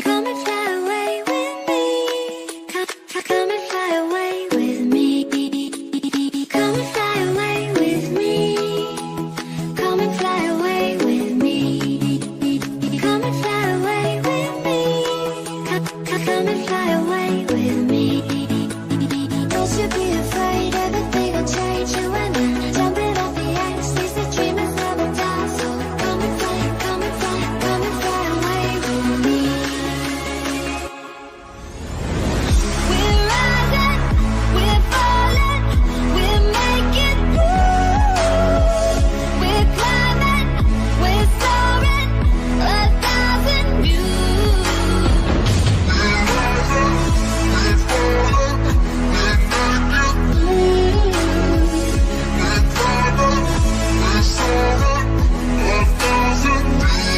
Come and fly away with me. Come and fly away with me. Come and fly away with me. Come and fly away with me. Come and fly away with me. Come and fly away with me. Don't you be afraid, everything will change. You and I, jumping off the edge. They say dreamers never die, so come and fly, come and fly, come and fly away with me. We're rising, we're falling, we're making moves. We're climbing, we're soaring, 1,000 views. We're rising, we're falling, we're making moves. We're climbing, we're soaring, 1,000 views.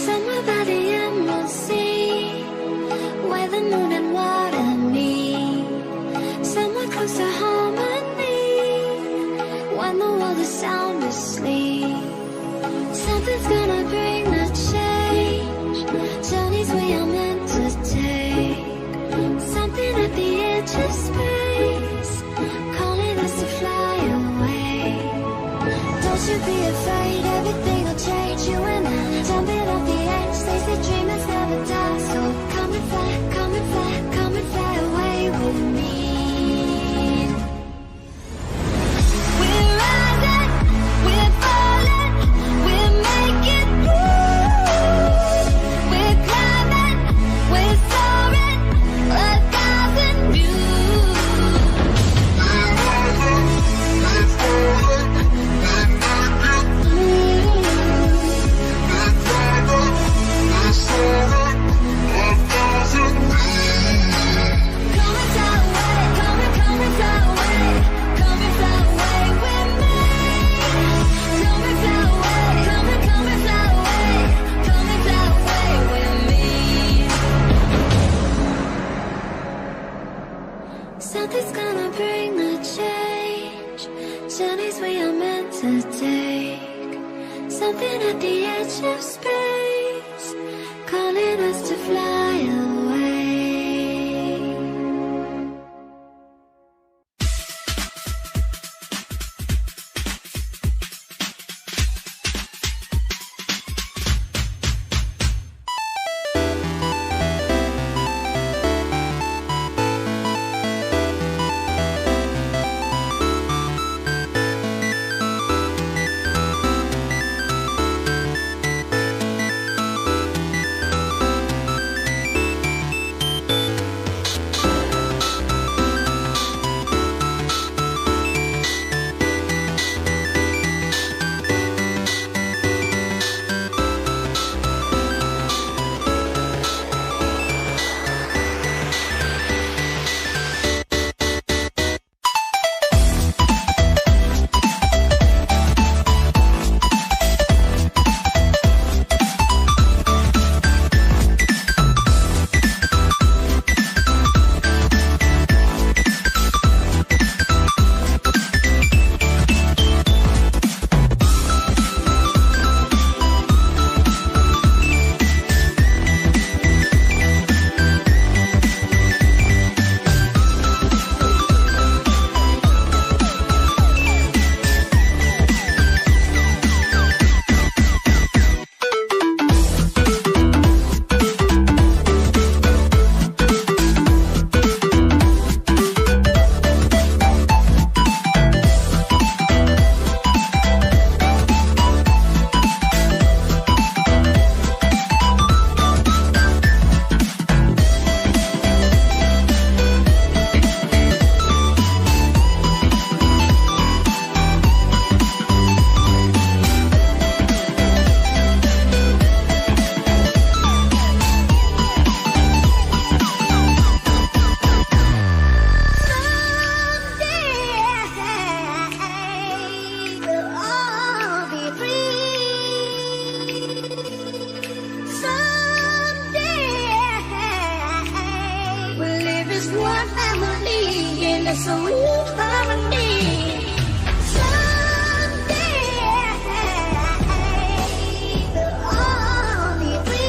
Somewhere by the emerald sea, where the moon and water meet. Somewhere close to harmony, when the world is sound asleep. Something's gonna bring the change, journeys we are meant to take. Something at the edge of space, calling us to fly away. Don't you be afraid, everything will change. You and I, jumping off the edge. They say dreamers never die, so come and fly, come and fly, come and fly away with me. We're rising, we're falling, we're making moves. a sweet harmony. Someday we'll all be free.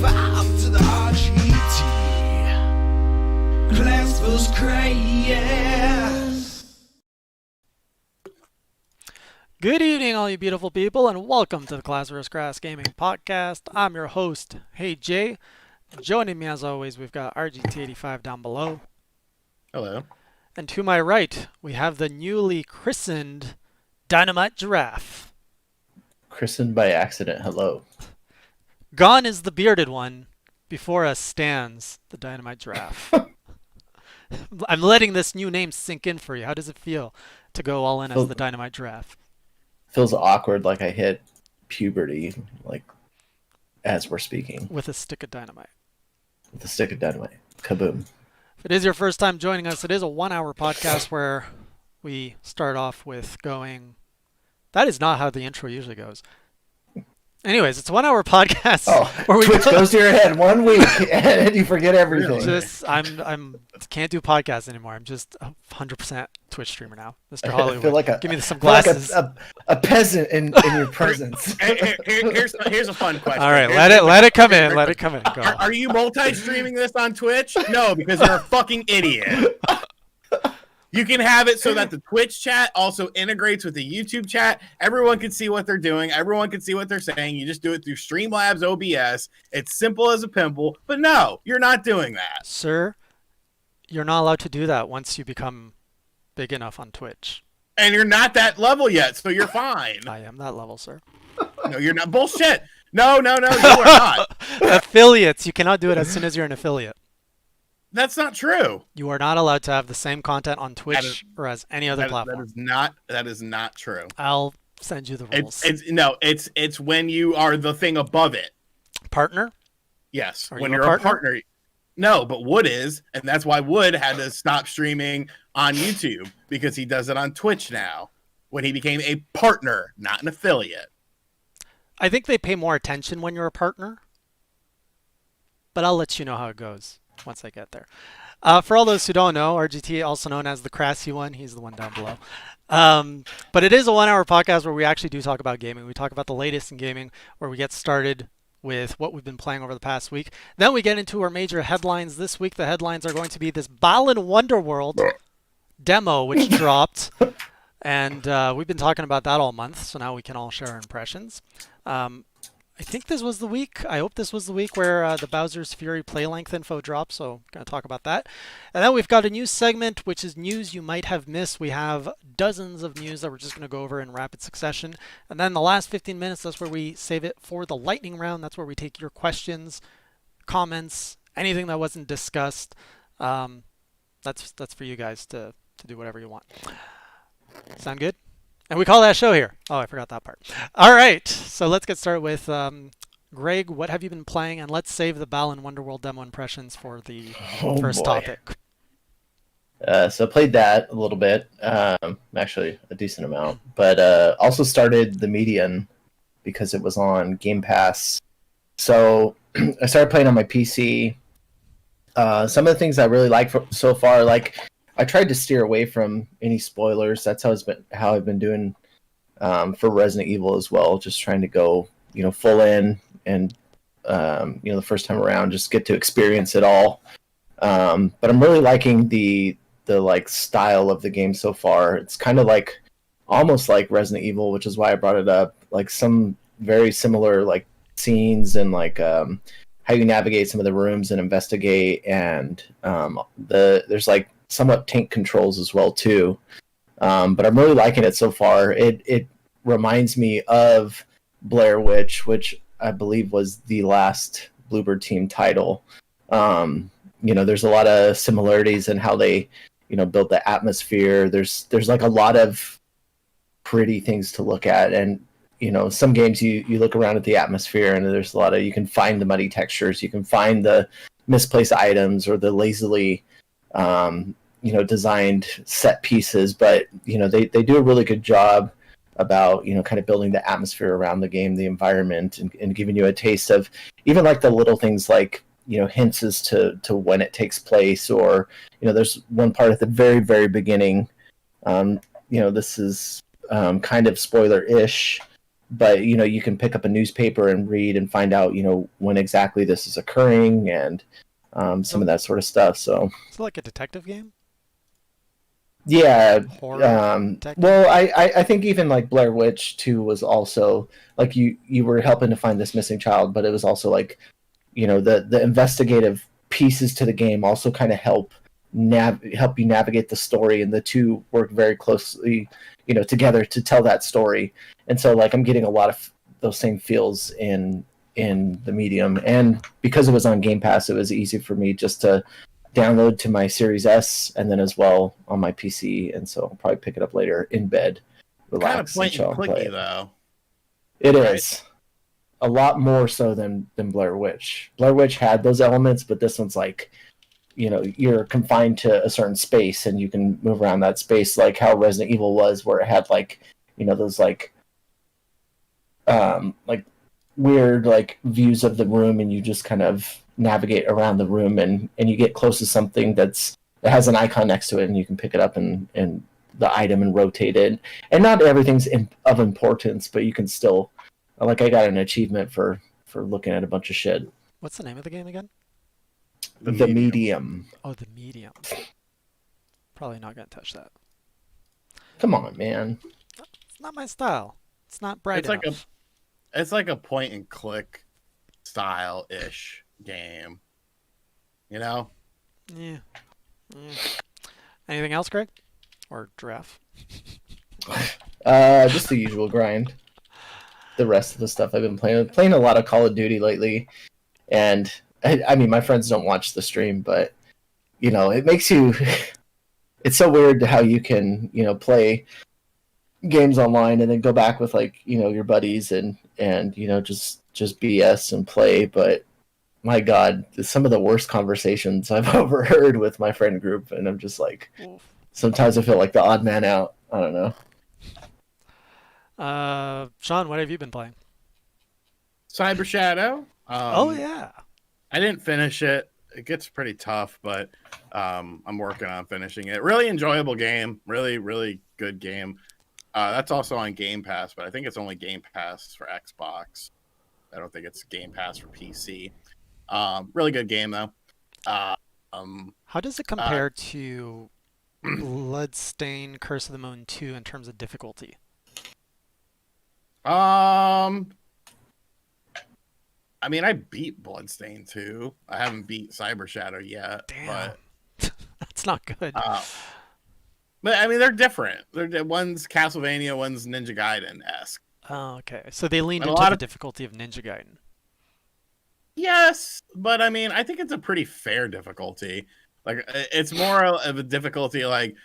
5 to the RGT. Class was Crass. Good evening, all you beautiful people, and welcome to the Class vs. Crass Gaming Podcast. I'm your host, Hey Jay. Joining me as always, we've got RGT85 down below. Hello. And to my right, we have the newly christened Dynamite Giraffe. Christened by accident, hello. Gone is the bearded one. Before us stands the Dynamite Giraffe. I'm letting this new name sink in for you. How does it feel to go all in as the Dynamite Giraffe? Feels awkward, like I hit puberty, like as we're speaking. With a stick of dynamite. With a stick of dynamite. Kaboom. If it is your first time joining us, it is a 1 hour podcast where we start off with going... That is not how the intro usually goes. Anyways, it's a 1 hour podcast where Twitch goes to your head 1 week and you forget everything. I'm can't do podcasts anymore. I'm just 100% Twitch streamer now. Mr. Hollywood, I feel like give me some glasses. Like a peasant in your presence. Here's a fun question. All right, let it come in. Let it come in. Go. Are you multi-streaming this on Twitch? No, because you're a fucking idiot. You can have it so that the Twitch chat also integrates with the YouTube chat. Everyone can see what they're doing. Everyone can see what they're saying. You just do it through Streamlabs OBS. It's simple as a pimple. But no, you're not doing that. Sir, you're not allowed to do that once you become big enough on Twitch. And you're not that level yet, so you're fine. I am that level, sir. No, you're not. Bullshit. No, you are not. Affiliates. You cannot do it as soon as you're an affiliate. That's not true. You are not allowed to have the same content on Twitch or as any other platform. That is not true. I'll send you the rules. It's when you are the thing above it. Partner? Yes. Are when you you're a a partner. No, but Wood is, and that's why Wood had to stop streaming on YouTube because he does it on Twitch now. When he became a partner, not an affiliate. I think they pay more attention when you're a partner. But I'll let you know how it goes once I get there. For all those who don't know, RGT, also known as the Crassy one, he's the one down below. But it is a 1 hour podcast where we actually do talk about gaming. We talk about the latest in gaming, where we get started with what we've been playing over the past week. Then we get into our major headlines. This week, the headlines are going to be this Balan Wonderworld demo, which dropped. And we've been talking about that all month, so now we can all share our impressions. I think this was the week. I hope this was the week where the Bowser's Fury Playlength info dropped, so I'm going to talk about that. And then we've got a news segment, which is news you might have missed. We have dozens of news that we're just going to go over in rapid succession. And then the last 15 minutes, that's where we save it for the lightning round. That's where we take your questions, comments, anything that wasn't discussed. That's for you guys to do whatever you want. Sound good? And we call that show here. Oh, I forgot that part. All right, so let's get started with Greg. What have you been playing? And let's save the Balan Wonderworld demo impressions for the first topic. So I played that a little bit, actually a decent amount, but also started The Median because it was on Game Pass. So I started playing on my PC. Some of the things I really like so far, like I tried to steer away from any spoilers. That's how I've been doing for Resident Evil as well. Just trying to go, full in and the first time around, just get to experience it all. But I'm really liking the like style of the game so far. It's kind of like almost like Resident Evil, which is why I brought it up. Like some very similar like scenes and like how you navigate some of the rooms and investigate, and there's like somewhat tank controls as well too. But I'm really liking it so far. It reminds me of Blair Witch, which I believe was the last Bluebird Team title. There's a lot of similarities in how they, built the atmosphere. There's like a lot of pretty things to look at, and some games you look around at the atmosphere and there's a lot of, you can find the muddy textures, you can find the misplaced items or the lazily designed set pieces, but they do a really good job about kind of building the atmosphere around the game, the environment, and giving you a taste of even like the little things like hints as to when it takes place, or there's one part at the very, very beginning. This is kind of spoiler-ish, but you can pick up a newspaper and read and find out when exactly this is occurring and some of that sort of stuff. So Is it like a detective game? yeah, Horror detective? well, I think even like Blair Witch 2 was also like you were helping to find this missing child, but it was also like the investigative pieces to the game also kind of help you navigate the story, and the two work very closely together to tell that story. And so like I'm getting a lot of those same feels in the medium, and because it was on Game Pass, it was easy for me just to download to my Series S and then as well on my PC. And so I'll probably pick it up later in bed, Kind of relax, and point chill and and play clicky it. though. It Right? is a lot more so than Blair Witch. Blair Witch had those elements, but this one's like you're confined to a certain space and you can move around that space, like how Resident Evil was, where it had like those like weird like views of the room, and you just kind of navigate around the room, and you get close to something that has an icon next to it, and you can pick it up and the item and rotate it. And not everything's of importance, but you can still, like, I got an achievement for looking at a bunch of shit. What's the name of the game again? The Medium. Oh, The Medium. Probably not gonna touch that. Come on, man. It's not my style. It's not bright enough. It's like a point and click style ish game. Yeah. Anything else, Greg? Or Giraffe? Just the usual grind. The rest of the stuff I've been playing a lot of Call of Duty lately, and I mean, my friends don't watch the stream, but it makes you. It's so weird how you can play games online and then go back with like your buddies and just BS and play. But my God, some of the worst conversations I've overheard with my friend group, and I'm just like, sometimes I feel like the odd man out. I don't know. Sean, what have you been playing? Cyber Shadow. Oh yeah. I didn't finish it. It gets pretty tough, but I'm working on finishing it. Really enjoyable game. Really, really good game. That's also on Game Pass, but I think it's only Game Pass for Xbox. I don't think it's Game Pass for PC. Really good game though. How does it compare to Bloodstained Curse of the Moon 2 in terms of difficulty? I mean, I beat Bloodstained 2. I haven't beat Cyber Shadow yet. Damn. That's not good. But I mean, they're different. One's Castlevania, one's Ninja Gaiden-esque. Oh, okay. So they leaned And a into lot the of- difficulty of Ninja Gaiden. Yes, but I mean, I think it's a pretty fair difficulty. Like, it's more of a difficulty like,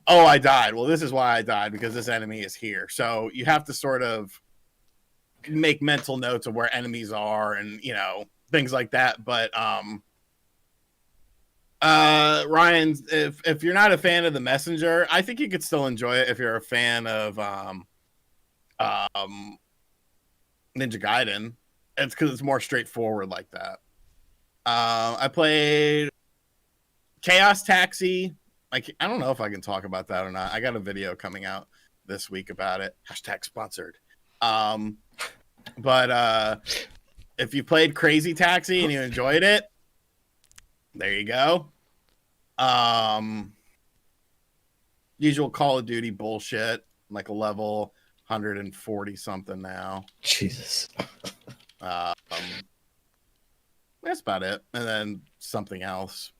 oh, I died. Well, this is why I died, because this enemy is here. So you have to sort of make mental notes of where enemies are and, things like that. But Ryan, if you're not a fan of The Messenger, I think you could still enjoy it if you're a fan of Ninja Gaiden. It's because it's more straightforward like that. I played Chaos Taxi. Like, I don't know if I can talk about that or not. I got a video coming out this week about it. # sponsored. But if you played Crazy Taxi and you enjoyed it, there you go. Usual Call of Duty bullshit. I'm like a level 140 something now. Jesus. That's about it. And then something else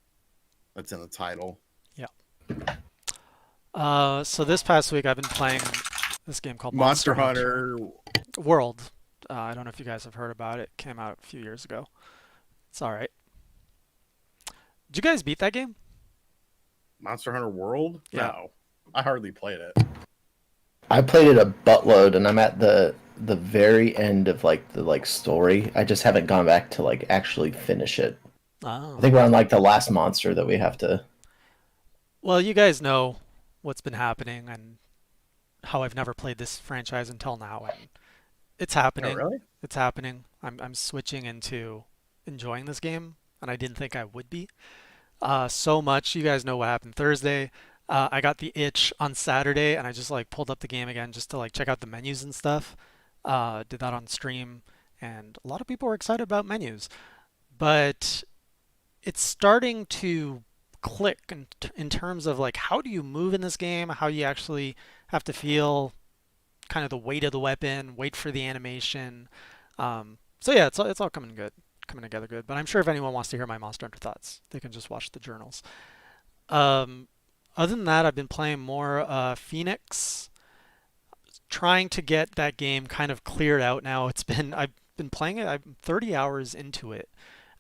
that's in the title. Yeah. So this past week I've been playing this game called Monster Hunter World. I don't know if you guys have heard about it. It came out a few years ago. It's all right. Did you guys beat that game? Monster Hunter World? Yeah. No. I hardly played it. I played it a buttload, and I'm at the very end of the story. I just haven't gone back to actually finish it. Oh. I think we're on the last monster that we have to. Well, you guys know what's been happening and how I've never played this franchise until now, and it's happening. Oh, really? It's happening. I'm switching into enjoying this game, and I didn't think I would be. So much. You guys know what happened Thursday. I got the itch on Saturday, and I just pulled up the game again just to check out the menus and stuff. Did that on stream, and a lot of people were excited about menus. But it's starting to click in terms of like how do you move in this game, how you actually have to feel kind of the weight of the weapon, wait for the animation. So yeah, it's all coming together good. But I'm sure if anyone wants to hear my Monster Hunter thoughts, they can just watch the journals. Other than that, I've been playing more Phoenix, trying to get that game kind of cleared out now. I've been playing it. I'm 30 hours into it,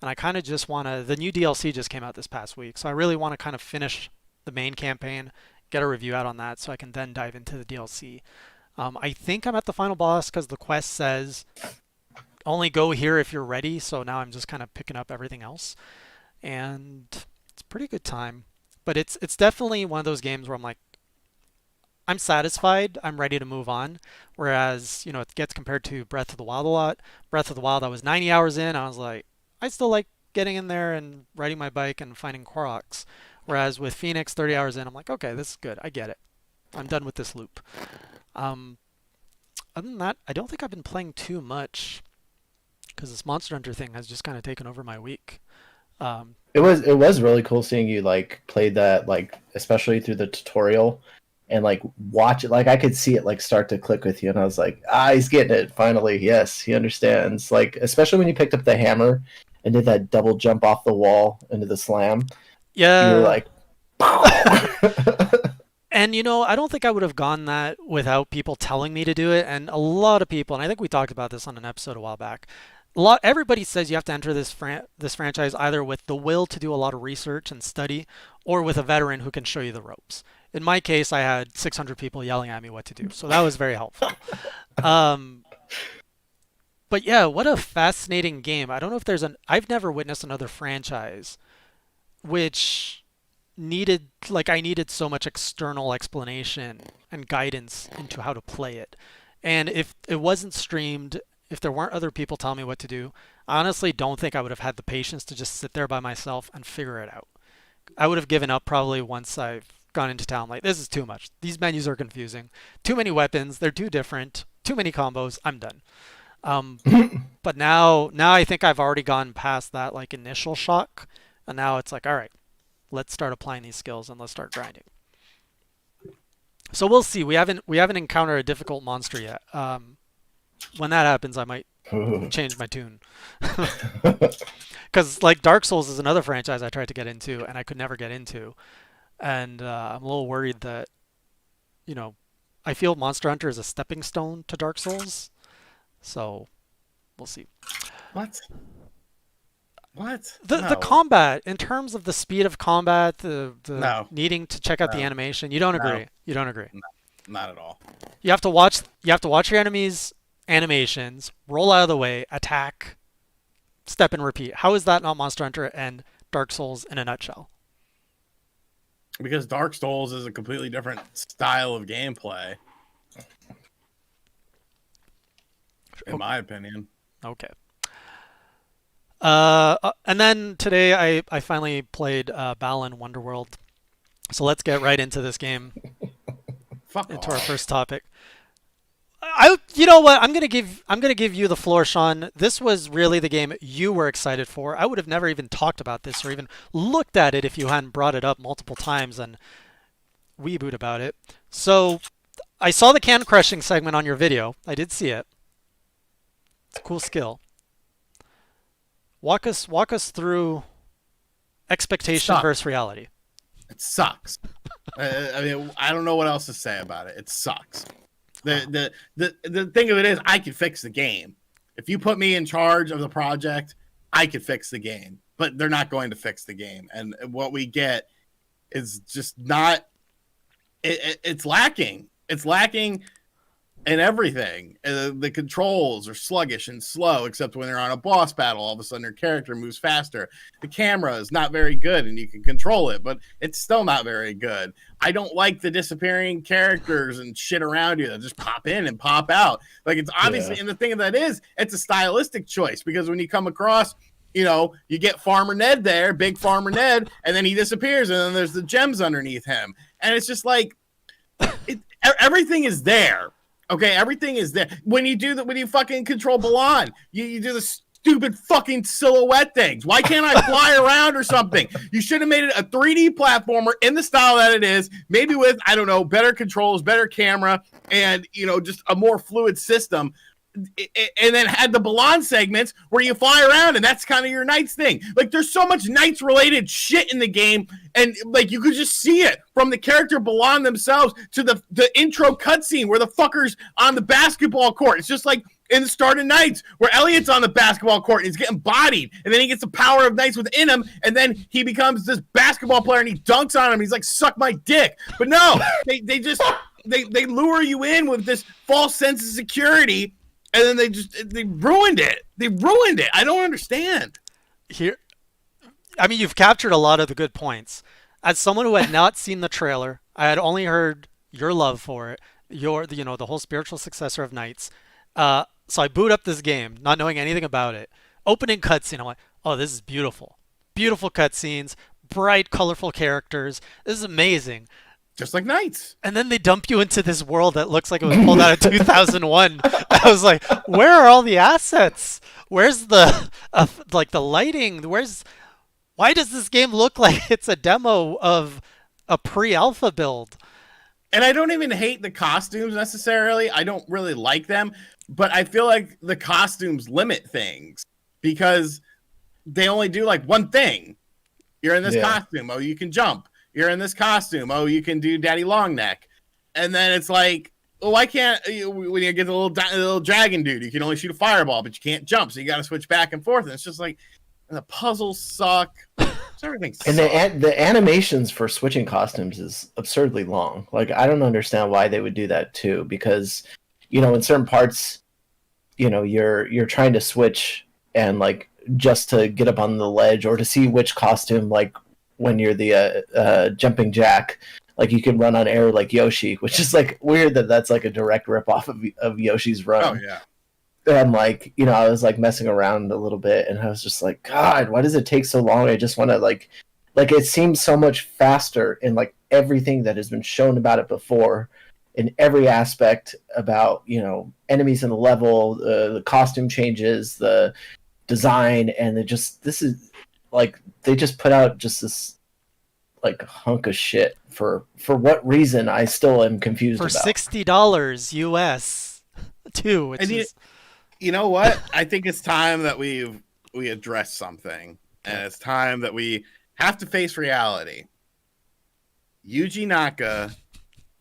and I kind of just want to. The new DLC just came out this past week, so I really want to kind of finish the main campaign, get a review out on that, so I can then dive into the DLC. I think I'm at the final boss because the quest says only go here if you're ready. So now I'm just kind of picking up everything else, and it's a pretty good time. But it's definitely one of those games where I'm like, I'm satisfied. I'm ready to move on. Whereas, it gets compared to Breath of the Wild a lot. Breath of the Wild, I was 90 hours in. I was like, I still like getting in there and riding my bike and finding Koroks. Whereas with Phoenix, 30 hours in, I'm like, okay, this is good. I get it. I'm done with this loop. Other than that, I don't think I've been playing too much because this Monster Hunter thing has just kind of taken over my week. It was really cool seeing you like play that, like especially through the tutorial and like watch it. Like I could see it like start to click with you, and I was like, he's getting it finally. Yes, he understands. Like especially when you picked up the hammer and did that double jump off the wall into the slam. Yeah, you were like. And I don't think I would have gone that without people telling me to do it. And a lot of people, and I think we talked about this on an episode a while back. Everybody says you have to enter this franchise either with the will to do a lot of research and study, or with a veteran who can show you the ropes. In my case, I had 600 people yelling at me what to do, so that was very helpful. But yeah, what a fascinating game. I don't know if I've never witnessed another franchise which I needed so much external explanation and guidance into how to play it. And if it wasn't streamed, if there weren't other people telling me what to do, I honestly don't think I would have had the patience to just sit there by myself and figure it out. I would have given up probably once I've gone into town. Like, this is too much. These menus are confusing. Too many weapons. They're too different. Too many combos. I'm done. But now I think I've already gone past that like initial shock, and now it's like, all right, let's start applying these skills and let's start grinding. So we'll see. We haven't encountered a difficult monster yet. When that happens, I might change my tune. Because like Dark Souls is another franchise I tried to get into and I could never get into, and I'm a little worried that, I feel Monster Hunter is a stepping stone to Dark Souls. So we'll see. What? The combat, in terms of the speed of combat, the No. needing to check out the animation, you don't agree. You don't agree. No, not at all. You have to watch your enemies' animations, roll out of the way, attack, step and repeat. How is that not Monster Hunter and Dark Souls in a nutshell? Because Dark Souls is a completely different style of gameplay. In my opinion. Okay. And then today I finally played Balan Wonderworld. So let's get right into this game. Into our first topic. You know what? I'm gonna give you the floor, Sean. This was really the game you were excited for. I would have never even talked about this or even looked at it if you hadn't brought it up multiple times and weeboot about it. So I saw the can crushing segment on your video. I did see it. It's a cool skill. Walk us through expectation versus reality. It sucks. I mean, I don't know what else to say about it. It sucks. The thing of it is, I could fix the game. If you put me in charge of the project, I could fix the game. But they're not going to fix the game, and what we get is just not. It's lacking. It's lacking in everything. The controls are sluggish and slow, except when they're on a boss battle. All of a sudden, your character moves faster. The camera is not very good, and you can control it, but it's still not very good. I don't like the disappearing characters and shit around you that just pop in and pop out. Like, it's obviously, and the thing of that is, it's a stylistic choice, because when you come across, you get Farmer Ned there, big Farmer Ned, and then he disappears, and then there's the gems underneath him. And it's just like, everything is there. Okay, everything is there. When you fucking control Balan, you do the stupid fucking silhouette things. Why can't I fly around or something? You should have made it a 3D platformer in the style that it is, maybe with, I don't know, better controls, better camera, and, you know, just a more fluid system. And then had the Balan segments where you fly around, and that's kind of your Knights thing. Like, there's so much Knights related shit in the game, and like you could just see it from the character Balan themselves to the intro cutscene where the fucker's on the basketball court. It's just like in the start of Knights where Elliot's on the basketball court and he's getting bodied, and then he gets the power of Knights within him, and then he becomes this basketball player and he dunks on him. He's like, suck my dick. But no, they just they lure you in with this false sense of security. And then they ruined it. They ruined it. I don't understand. I mean, you've captured a lot of the good points. As someone who had not seen the trailer, I had only heard your love for it, the whole spiritual successor of Knights. So I boot up this game, not knowing anything about it. Opening cutscene, I'm like, oh, this is beautiful. Beautiful cutscenes, bright, colorful characters. This is amazing. Just like Knights. And then they dump you into this world that looks like it was pulled out of 2001. I was like, where are all the assets? Where's the the lighting? Why does this game look like it's a demo of a pre-alpha build? And I don't even hate the costumes necessarily. I don't really like them, but I feel like the costumes limit things because they only do like one thing. You're in this costume. Oh, you can jump. You're in this costume. Oh, you can do Daddy Longneck. And then it's like, well, why can't when you get the little dragon dude, you can only shoot a fireball, but you can't jump. So you got to switch back and forth. And it's just like, and the puzzles suck. Everything sucks. And the animations for switching costumes is absurdly long. Like, I don't understand why they would do that too, because, you know, in certain parts, you know, you're trying to switch and like just to get up on the ledge or to see which costume, like when you're the jumping jack, like you can run on air like Yoshi, which is like weird that that's like a direct ripoff of Yoshi's run. Oh yeah. And like, you know, I was like messing around a little bit and I was just like, God, why does it take so long? I just want to like it seems so much faster in like everything that has been shown about it before, in every aspect about, you know, enemies in the level, the costume changes, the design, and this is like, they just put out just this like hunk of shit for what reason I still am confused about. For $60 US too, which is... You know what? I think it's time that we address something, and it's time that we have to face reality. Yuji Naka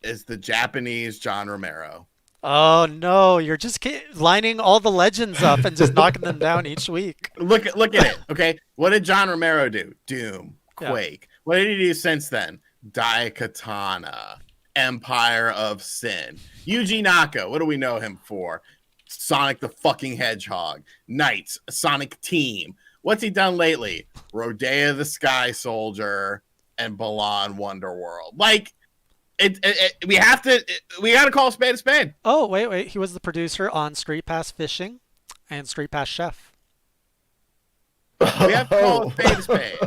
is the Japanese John Romero. Oh no, you're just lining all the legends up and just knocking them down each week. Look at it, okay? What did John Romero do? Doom, Quake. Yeah. What did he do since then? Daikatana, Empire of Sin. Yuji Naka, what do we know him for? Sonic the fucking Hedgehog, Knights, Sonic Team. What's he done lately? Rodea the Sky Soldier and Balan Wonderworld. Like, we got to call a spade a spade. Oh, wait. He was the producer on Street Pass Fishing and Street Pass Chef. We have to call a spade a spade.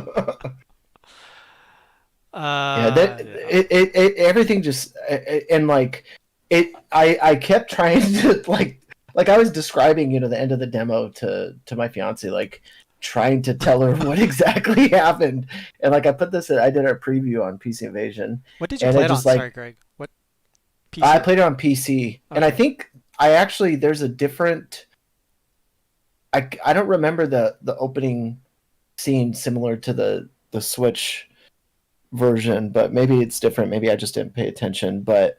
Everything just, and like, I kept trying to like I was describing, you know, the end of the demo to my fiance, like trying to tell her what exactly happened. And like I did a preview on PC Invasion. What did you play it on? Sorry, Greg. What PC? I played it on PC. Okay. And I think there's a different, I don't remember the opening scene similar to the Switch version, but maybe it's different. Maybe I just didn't pay attention. But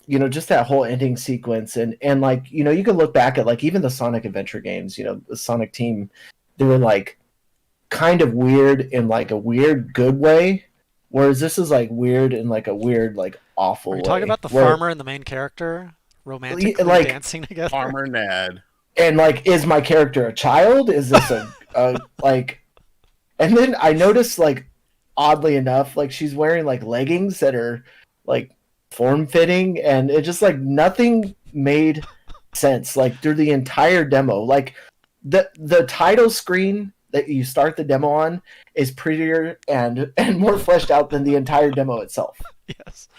you know, just that whole ending sequence and like, you know, you can look back at like even the Sonic Adventure games, you know, the Sonic Team, they were like kind of weird in like a weird good way, whereas this is like weird in like a weird like awful way. Are you talking about the farmer and the main character romantically like, dancing together? Farmer Ned. And like, is my character a child? Is this a like? And then I noticed, like, oddly enough, like she's wearing like leggings that are like form-fitting, and it just like nothing made sense like through the entire demo. Like the title screen that you start the demo on is prettier and more fleshed out than the entire demo itself. Yes,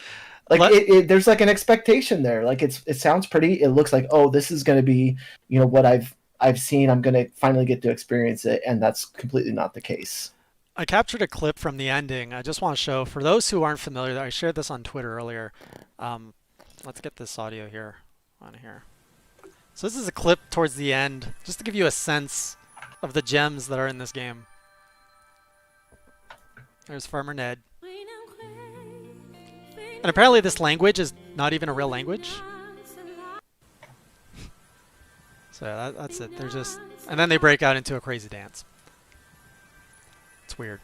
Like Let- there's like an expectation there. Like it sounds pretty. It looks like, oh, this is going to be, what I've seen. I'm going to finally get to experience it, and that's completely not the case. I captured a clip from the ending. I just want to show, for those who aren't familiar, I shared this on Twitter earlier. Let's get this audio here on here. So this is a clip towards the end, just to give you a sense of the gems that are in this game. There's Farmer Ned. And apparently this language is not even a real language. So that's it. They're just, and then they break out into a crazy dance. It's weird.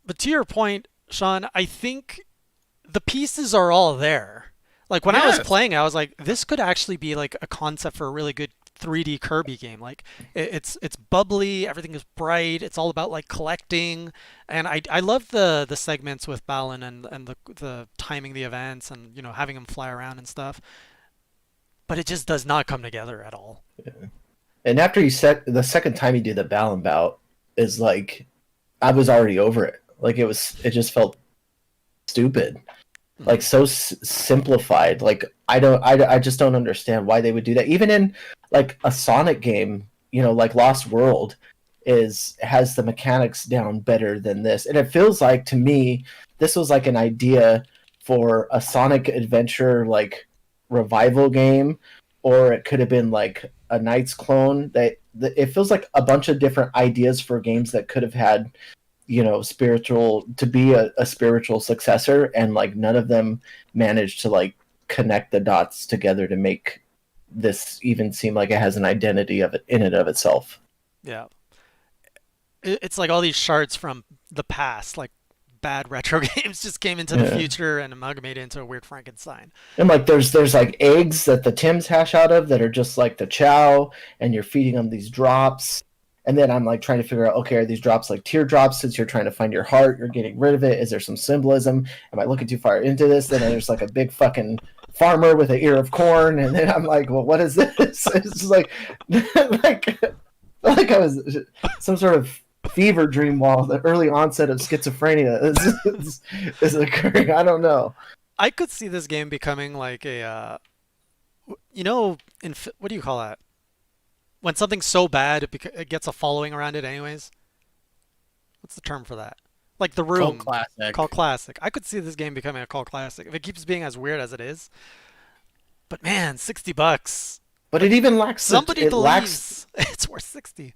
But to your point, Sean, I think the pieces are all there. Like when I was playing, I was like, this could actually be like a concept for a really good 3D Kirby game. Like it's bubbly, everything is bright, it's all about like collecting, and I love the segments with Balan and the timing the events and having him fly around and stuff. But it just does not come together at all. Yeah. And after the second time you do the Balan bout is like, I was already over it. Like it just felt stupid. Like so simplified. Like I just don't understand why they would do that. Even in like a Sonic game, like Lost World has the mechanics down better than this. And it feels like, to me, this was like an idea for a Sonic Adventure like revival game, or it could have been like a Knights clone. It feels like a bunch of different ideas for games that could have had spiritual successor, and like none of them managed to like connect the dots together to make this even seem like it has an identity of it in and of itself. Yeah, it's like all these shards from the past, like bad retro games, just came into the future and amalgamated into a weird Frankenstein. And like there's like eggs that the Tims hash out of that are just like the Chow, and you're feeding them these drops. And then I'm like trying to figure out, okay, are these drops like teardrops since you're trying to find your heart? You're getting rid of it. Is there some symbolism? Am I looking too far into this? Then there's like a big fucking farmer with an ear of corn. And then I'm like, well, what is this? It's just like I was some sort of fever dream while the early onset of schizophrenia is occurring. I don't know. I could see this game becoming like a, what do you call that? When something's so bad, it gets a following around it anyways. What's the term for that? Like The Room. Cult classic. I could see this game becoming a cult classic if it keeps being as weird as it is. But man, $60. But it even lacks. Somebody believes it's worth 60.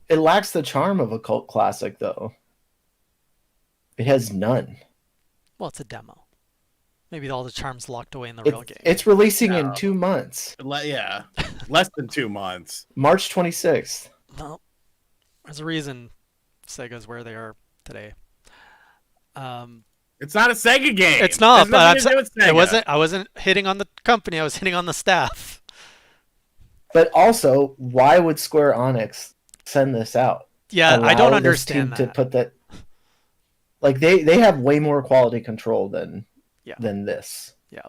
It lacks the charm of a cult classic, though. It has none. Well, it's a demo. Maybe all the charm's locked away in the real game. It's releasing in 2 months. Yeah, less than 2 months. March 26th. Well, there's a reason Sega's where they are today. It's not a Sega game. It's not. But I wasn't hitting on the company. I was hitting on the staff. But also, why would Square Enix send this out? Yeah, I don't understand that. To put that, like they have way more quality control than this. Yeah.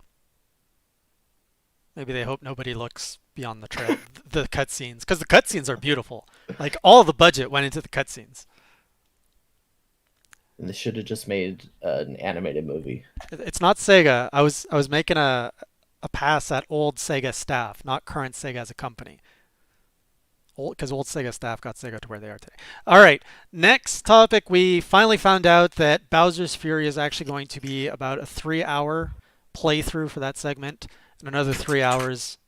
Maybe they hope nobody looks beyond the the cutscenes, because the cutscenes are beautiful. Like all the budget went into the cutscenes. And they should have just made an animated movie. It's not Sega. I was making a pass at old Sega staff, not current Sega as a company. Because old Sega staff got Sega to where they are today. All right, next topic. We finally found out that Bowser's Fury is actually going to be about a 3-hour playthrough for that segment, and another 3 hours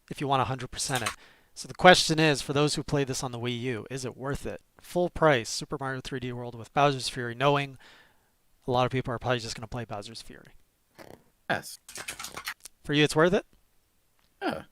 if you want 100% it. So the question is, for those who played this on the Wii U, is it worth it? Full price Super Mario 3D World with Bowser's Fury, knowing a lot of people are probably just going to play Bowser's Fury. Yes. For you, it's worth it? Yeah.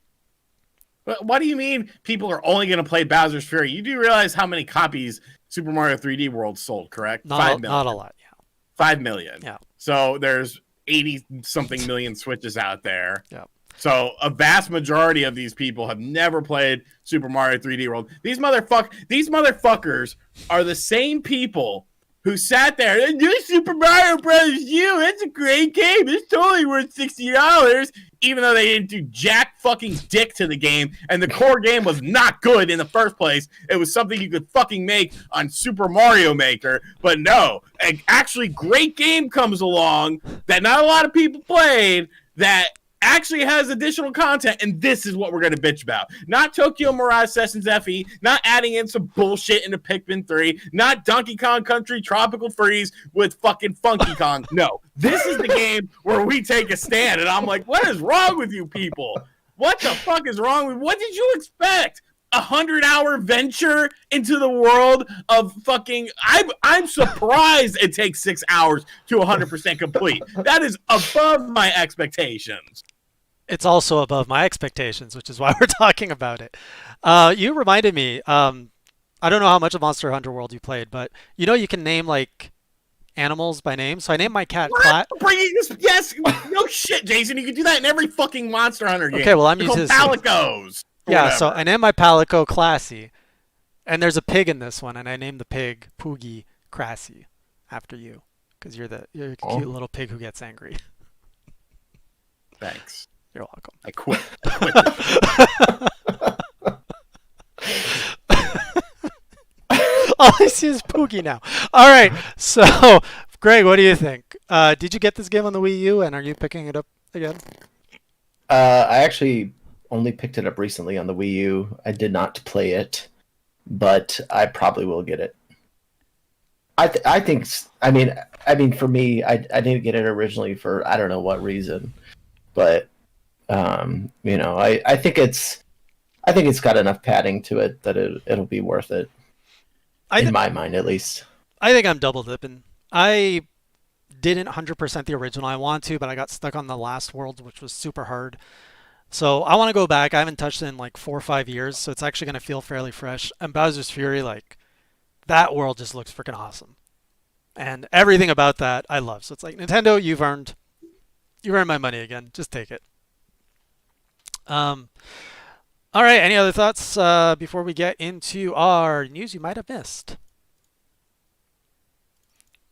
But what do you mean people are only going to play Bowser's Fury? You do realize how many copies Super Mario 3D World sold, correct? 5 million. Not a lot, yeah. 5 million. Yeah. So there's 80-something million Switches out there. Yeah. So a vast majority of these people have never played Super Mario 3D World. These motherfuckers are the same people who sat there and do Super Mario Brothers U. it's a great game. It's totally worth $60, even though they didn't do jack fucking dick to the game, and the core game was not good in the first place. It was something you could fucking make on Super Mario Maker, but no, an actually great game comes along that not a lot of people played that actually has additional content, and this is what we're going to bitch about. Not Tokyo Mirage Sessions FE, not adding in some bullshit into Pikmin 3, not Donkey Kong Country Tropical Freeze with fucking Funky Kong. No, this is the game where we take a stand, and I'm like, what is wrong with you people? What the fuck is wrong with, what did you expect? 100-hour venture into the world of fucking, I'm surprised it takes 6 hours to 100% complete. That is above my expectations. It's also above my expectations, which is why we're talking about it. You reminded me, I don't know how much of Monster Hunter World you played, but you know you can name like animals by name. So I named my cat Clat. Bringing this, yes, no shit, Jason. You can do that in every fucking Monster Hunter game. Okay, well I'm They're using called Palicos. Yeah, so I named my Palico Classy, and there's a pig in this one, and I named the pig Poogie Crassy after you, because you're a cute little pig who gets angry. Thanks. You're welcome. I quit. All I see is Poogie now. All right, so Greg, what do you think? Did you get this game on the Wii U, and are you picking it up again? I actually only picked it up recently on the Wii U. I did not play it, but I probably will get it. I think. I mean, for me, I didn't get it originally for I don't know what reason, but I think it's got enough padding to it that it'll be worth it. In my mind, at least. I think I'm double dipping. I didn't 100% the original. I want to, but I got stuck on the last world, which was super hard. So I want to go back. I haven't touched it in like 4 or 5 years, so it's actually going to feel fairly fresh. And Bowser's Fury, like, that world just looks freaking awesome. And everything about that, I love. So it's like, Nintendo, you've earned my money again. Just take it. All right, any other thoughts before we get into our news you might have missed?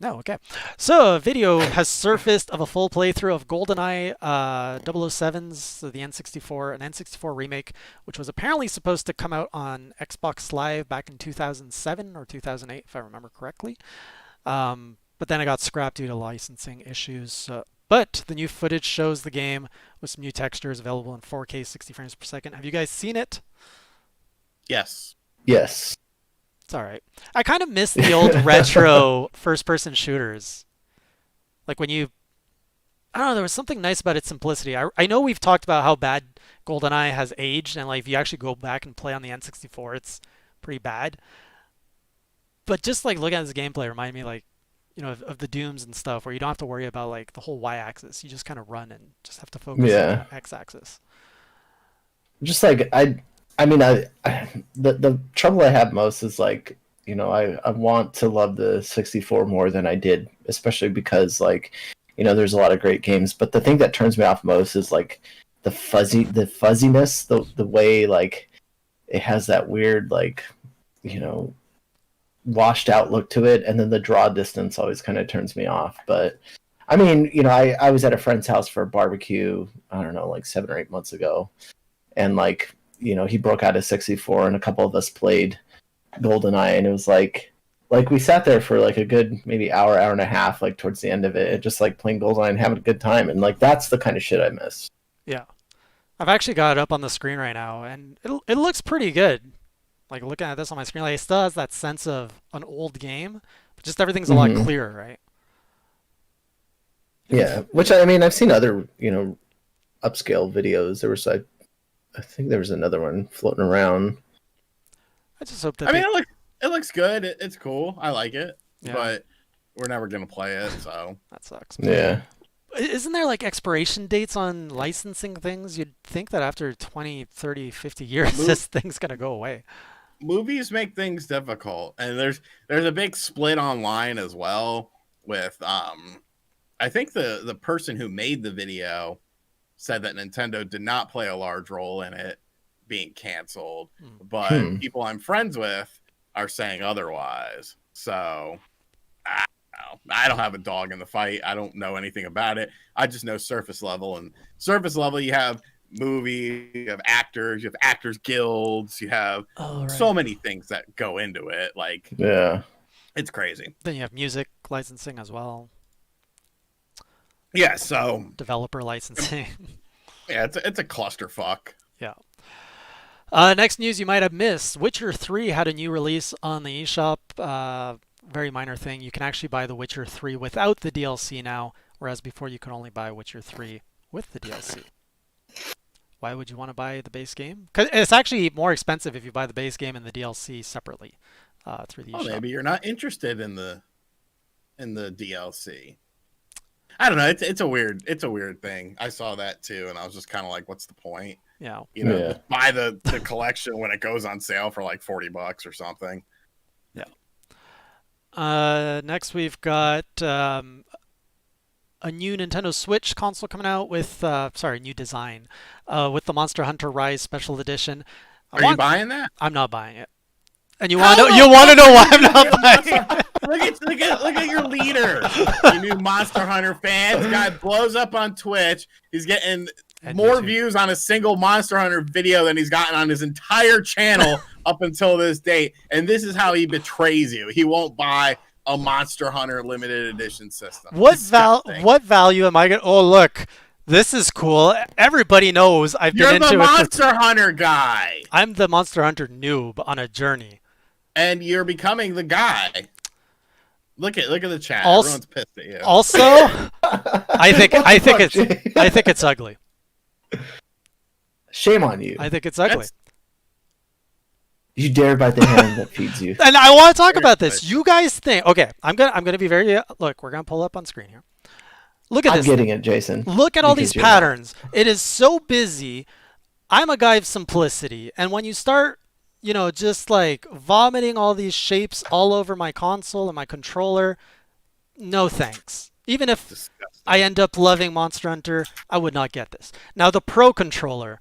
No, okay. So a video has surfaced of a full playthrough of GoldenEye 007's, so the N64, an N64 remake, which was apparently supposed to come out on Xbox Live back in 2007 or 2008, if I remember correctly. But then it got scrapped due to licensing issues. But the new footage shows the game with some new textures available in 4K 60 frames per second. Have you guys seen it? Yes. Yes. It's all right. I kind of miss the old retro first-person shooters. Like when you... I don't know, there was something nice about its simplicity. I know we've talked about how bad GoldenEye has aged, and like if you actually go back and play on the N64, it's pretty bad. But just like looking at this gameplay reminded me like, of the Dooms and stuff where you don't have to worry about like the whole Y-axis. You just kind of run and just have to focus on the X-axis. Just like the trouble I have most is like, I want to love the 64 more than I did, especially because like, there's a lot of great games. But the thing that turns me off most is like the fuzziness, the way like it has that weird like, washed out look to it, and then the draw distance always kind of turns me off. But I mean, I was at a friend's house for a barbecue, I don't know, like 7 or 8 months ago, and like, he broke out a 64 and a couple of us played GoldenEye, and it was like we sat there for like a good maybe hour and a half, like towards the end of it, just like playing GoldenEye and having a good time. And like that's the kind of shit I miss. Yeah, I've actually got it up on the screen right now, and it looks pretty good. Like looking at this on my screen, like it still has that sense of an old game, but just everything's a lot clearer, right? Yeah, which I mean, I've seen other upscale videos. There was I think there was another one floating around. I just hope that. I mean, it looks good. It's cool. I like it, Yeah. but we're never gonna play it, so that sucks. Yeah. Isn't there like expiration dates on licensing things? You'd think that after 20, 30, 50 years, this thing's gonna go away. Movies make things difficult, and there's a big split online as well with I think the person who made the video said that Nintendo did not play a large role in it being canceled, but people I'm friends with are saying otherwise. So I don't know. know. I don't have a dog in the fight. I don't know anything about it. I just know surface level. And surface level, you have movies, you have actors guilds, you have so many things that go into it. Like, Yeah. it's crazy. Then you have music licensing as well. Yeah, so Developer licensing. yeah, it's a clusterfuck. Yeah. Next news you might have missed. Witcher 3 had a new release on the eShop. Very minor thing. You can actually buy The Witcher 3 without the DLC now, whereas before you could only buy Witcher 3 with the DLC. Why would you want to buy the base game? Because it's actually more expensive if you buy the base game and the DLC separately through the eShop. Maybe you're not interested in the DLC. I don't know. It's a weird thing. I saw that too, and I was just kind of like, "What's the point?" Yeah. You know, just buy the collection when it goes on sale for like $40 or something. Yeah. Next we've got a new Nintendo Switch console coming out with new design with the Monster Hunter Rise Special Edition. Are you buying that? I'm not buying it. And you want to know why I'm not buying it? Look at your leader. You new Monster Hunter fans. Guy blows up on Twitch. He's getting more views on a single Monster Hunter video than he's gotten on his entire channel up until this date. And this is how he betrays you. He won't buy a Monster Hunter limited edition system. What value am I going to... Oh, look. This is cool. Everybody knows I've been into it. You're the Monster Hunter guy. I'm the Monster Hunter noob on a journey. And you're becoming the guy. Look at the chat. Everyone's pissed at you. Also, I think it's ugly. Shame on you. I think it's ugly. You dare bite the hand that feeds you. And I want to talk about this. You guys think? Okay, I'm gonna be very. Look, we're gonna pull up on screen here. Look at this. I'm getting it, Jason. Look at all these patterns. It is so busy. I'm a guy of simplicity, and when you start, just like vomiting all these shapes all over my console and my controller, no thanks. Even if I end up loving Monster Hunter, I would not get this. Now the Pro Controller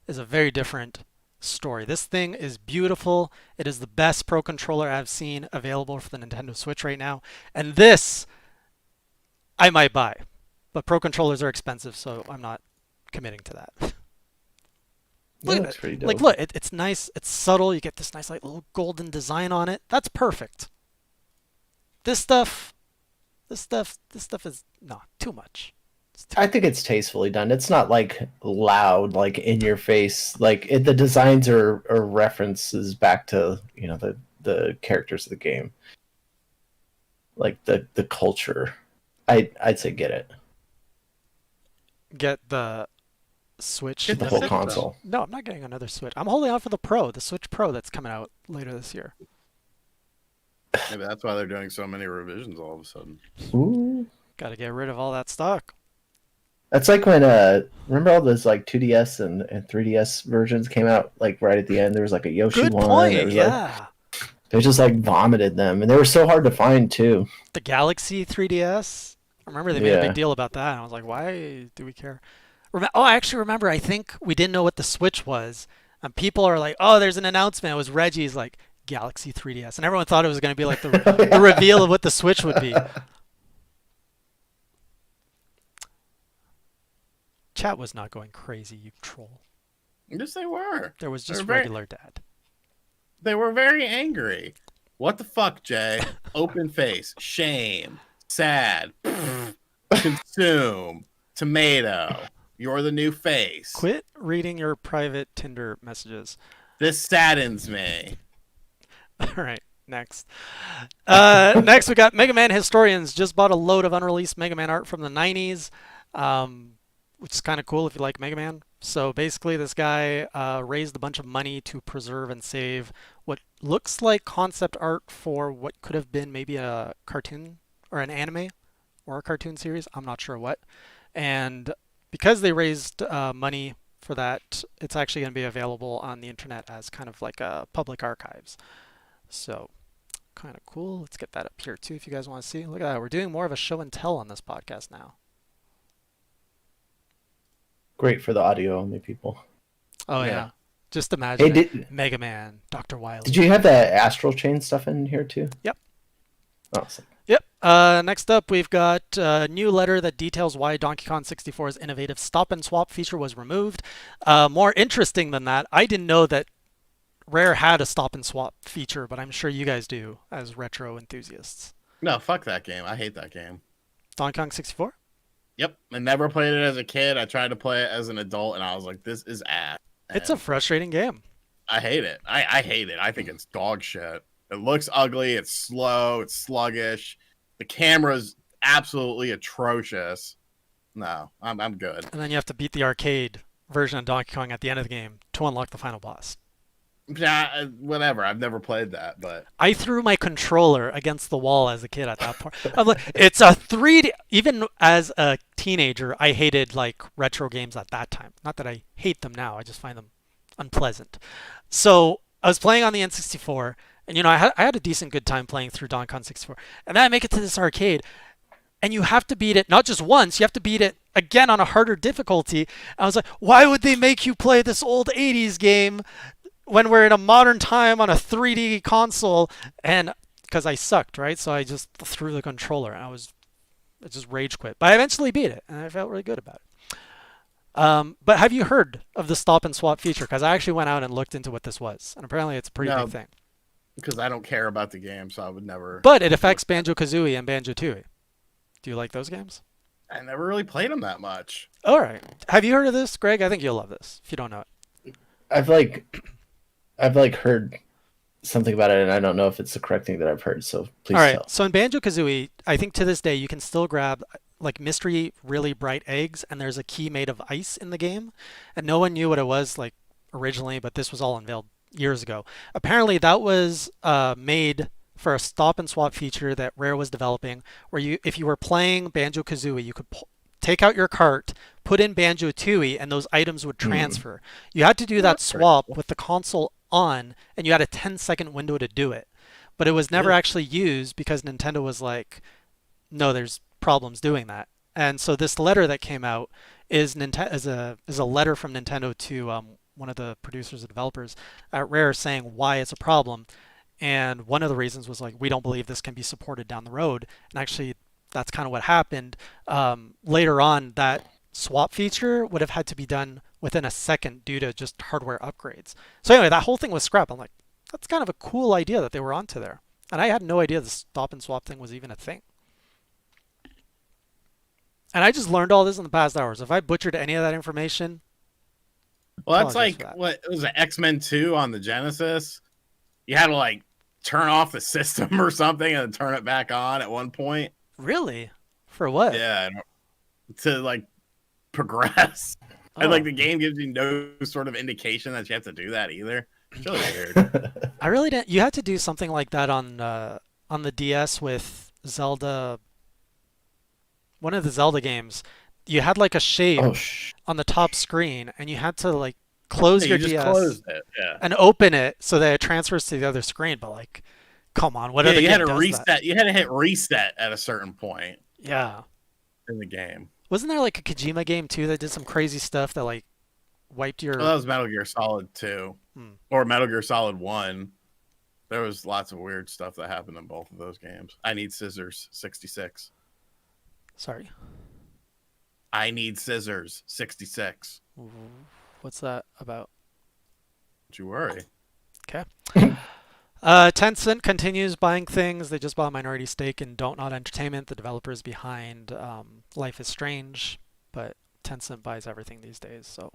is a very different story. This thing is beautiful. It is the best Pro Controller I've seen available for the Nintendo Switch right now. And this, I might buy. But Pro Controllers are expensive, so I'm not committing to that. Look at it. Like, look, it's nice. It's subtle. You get this nice, like, little golden design on it. That's perfect. This stuff is too much. I think it's tastefully done. It's not like loud, like in your face. Like the designs are references back to the characters of the game, like the culture. I'd say get it. Get the Switch. Get the whole console. No, I'm not getting another Switch. I'm holding out for the Switch Pro that's coming out later this year. Maybe that's why they're doing so many revisions all of a sudden. Ooh. Got to get rid of all that stock. That's like when remember all those like 2DS and 3DS versions came out like right at the end. There was like a Yoshi Good one. point. Yeah. They just like vomited them, and they were so hard to find too. The Galaxy 3DS. I remember they made a big deal about that, and I was like, why do we care? I actually remember. I think we didn't know what the Switch was, and people are like, "Oh, there's an announcement." It was Reggie's like Galaxy 3DS, and everyone thought it was going to be like the reveal of what the Switch would be. Chat was not going crazy, you troll. Yes, they were. There was just regular dad. They were very angry. What the fuck, Jay? Open face. Shame. Sad. Consume. Tomato. You're the new face. Quit reading your private Tinder messages. This saddens me. All right, next. Next, we got Mega Man Historians. Just bought a load of unreleased Mega Man art from the 90s, which is kind of cool if you like Mega Man. So basically, this guy raised a bunch of money to preserve and save what looks like concept art for what could have been maybe a cartoon or an anime or a cartoon series. I'm not sure what. And because they raised money for that, it's actually going to be available on the internet as kind of like a public archives. So kind of cool. Let's get that up here too if you guys want to see. Look at that. We're doing more of a show and tell on this podcast now. Great for the audio only people. Oh yeah. Just imagine Hey, Mega Man, Dr. Wily. Did you have the Astral Chain stuff in here too? Yep. Awesome. Yep. Next up, we've got a new letter that details why Donkey Kong 64's innovative stop and swap feature was removed. More interesting than that, I didn't know that Rare had a stop and swap feature, but I'm sure you guys do as retro enthusiasts. No, fuck that game. I hate that game. Donkey Kong 64? Yep. I never played it as a kid. I tried to play it as an adult, and I was like, this is ass. It's a frustrating game. I hate it. I hate it. I think it's dog shit. It looks ugly. It's slow. It's sluggish. The camera's absolutely atrocious. No, I'm good. And then you have to beat the arcade version of Donkey Kong at the end of the game to unlock the final boss. Yeah, whatever. I've never played that, but I threw my controller against the wall as a kid at that point. I'm like, it's a 3D. Even as a teenager, I hated like retro games at that time. Not that I hate them now. I just find them unpleasant. So I was playing on the N64, and I had a decent good time playing through Donkey Kong 64. And then I make it to this arcade, and you have to beat it not just once. You have to beat it again on a harder difficulty. I was like, why would they make you play this old 80s game when we're in a modern time on a 3D console? And because I sucked, right? So I just threw the controller, and I just rage quit. But I eventually beat it, and I felt really good about it. But have you heard of the stop and swap feature? Because I actually went out and looked into what this was, and apparently it's a pretty big thing. Because I don't care about the game, so I would never. But it affects Banjo-Kazooie and Banjo-Tooie. Do you like those games? I never really played them that much. All right. Have you heard of this, Greg? I think you'll love this if you don't know it. I've heard something about it, and I don't know if it's the correct thing that I've heard. So please All right. tell. So in Banjo-Kazooie, I think to this day you can still grab like mystery, really bright eggs, and there's a key made of ice in the game, and no one knew what it was like originally, but this was all unveiled years ago. Apparently, that was made for a stop and swap feature that Rare was developing, where if you were playing Banjo-Kazooie, you could take out your cart, put in Banjo-Tooie, and those items would transfer. You had to do that swap with the console on, and you had a 10-second window to do it. But it was never actually used because Nintendo was like, no, there's problems doing that. And so this letter that came out is a letter from Nintendo to one of the producers and developers at Rare saying why it's a problem. And one of the reasons was like, we don't believe this can be supported down the road. And actually, that's kind of what happened. Later on, that swap feature would have had to be done within a second due to just hardware upgrades. So anyway, that whole thing was scrapped. I'm like, that's kind of a cool idea that they were onto there. And I had no idea the stop and swap thing was even a thing. And I just learned all this in the past hours. If I butchered any of that information, well, that's like what it was, an X-Men 2 on the Genesis. You had to like turn off the system or something and turn it back on at one point. Really? For what? Yeah, to like progress. Oh. And like the game gives you no sort of indication that you have to do that either. It's really weird. I really didn't. You had to do something like that on the DS with Zelda. One of the Zelda games, you had like a shade on the top screen, and you had to like close your DS and open it so that it transfers to the other screen. But like, come on, what other game you had to does reset. that? You had to hit reset at a certain point. Yeah. In the game. Wasn't there like a Kojima game too that did some crazy stuff that like wiped your? Well, that was Metal Gear Solid 2 or Metal Gear Solid 1. There was lots of weird stuff that happened in both of those games. I Need Scissors 66. Sorry. I Need Scissors 66. What's that about? Don't you worry. Okay. Tencent continues buying things. They just bought a minority stake in Don't Not Entertainment, the developers behind Life is Strange. But Tencent buys everything these days. So.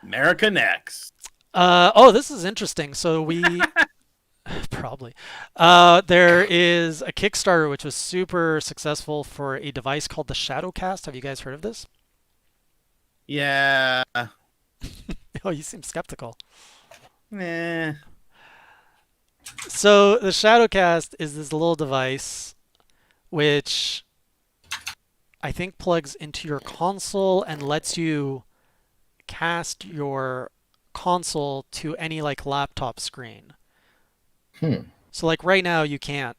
America next. This is interesting. So we probably there is a Kickstarter which was super successful for a device called the Shadowcast. Have you guys heard of this? Yeah. Oh, you seem skeptical. Nah. So the Shadowcast is this little device which I think plugs into your console and lets you cast your console to any like laptop screen. So like right now you can't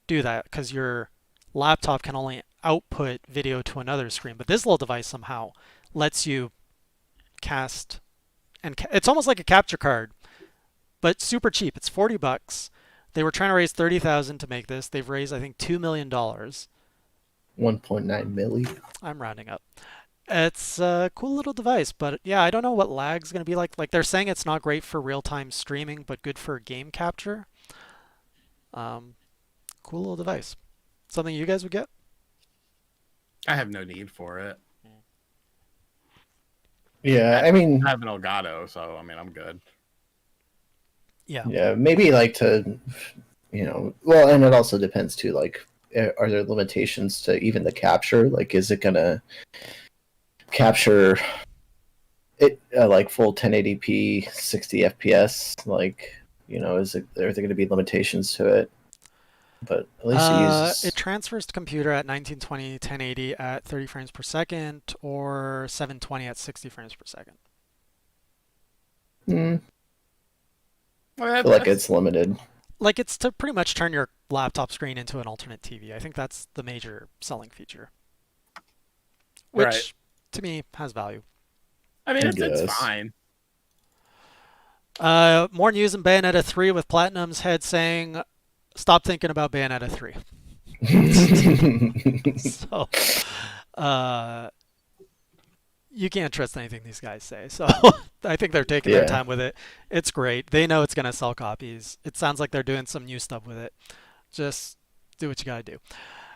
do that because your laptop can only output video to another screen. But this little device somehow lets you cast, and it's almost like a capture card, but super cheap. It's $40. They were trying to raise 30,000 to make this. They've raised, I think, $2 million. 1.9 milli. I'm rounding up. It's a cool little device, but yeah, I don't know what lag's going to be like. Like they're saying it's not great for real-time streaming, but good for game capture. Cool little device. Something you guys would get? I have no need for it. Yeah, I mean, I have an Elgato, so I mean, I'm good. yeah, maybe like to, well, and it also depends too. Like, are there limitations to even the capture? Like, is it gonna capture it like full 1080p 60 fps? Like, are there going to be limitations to it? But at least it uses... It transfers to computer at 1920 1080 at 30 frames per second or 720 at 60 frames per second. I feel like it's limited. Like it's to pretty much turn your laptop screen into an alternate TV. I think that's the major selling feature, which Right. to me has value. I mean, I it's guess. fine. More news in Bayonetta 3 with Platinum's head saying, "Stop thinking about Bayonetta 3." So, you can't trust anything these guys say. So I think they're taking their time with it. It's great. They know it's going to sell copies. It sounds like they're doing some new stuff with it. Just do what you got to do.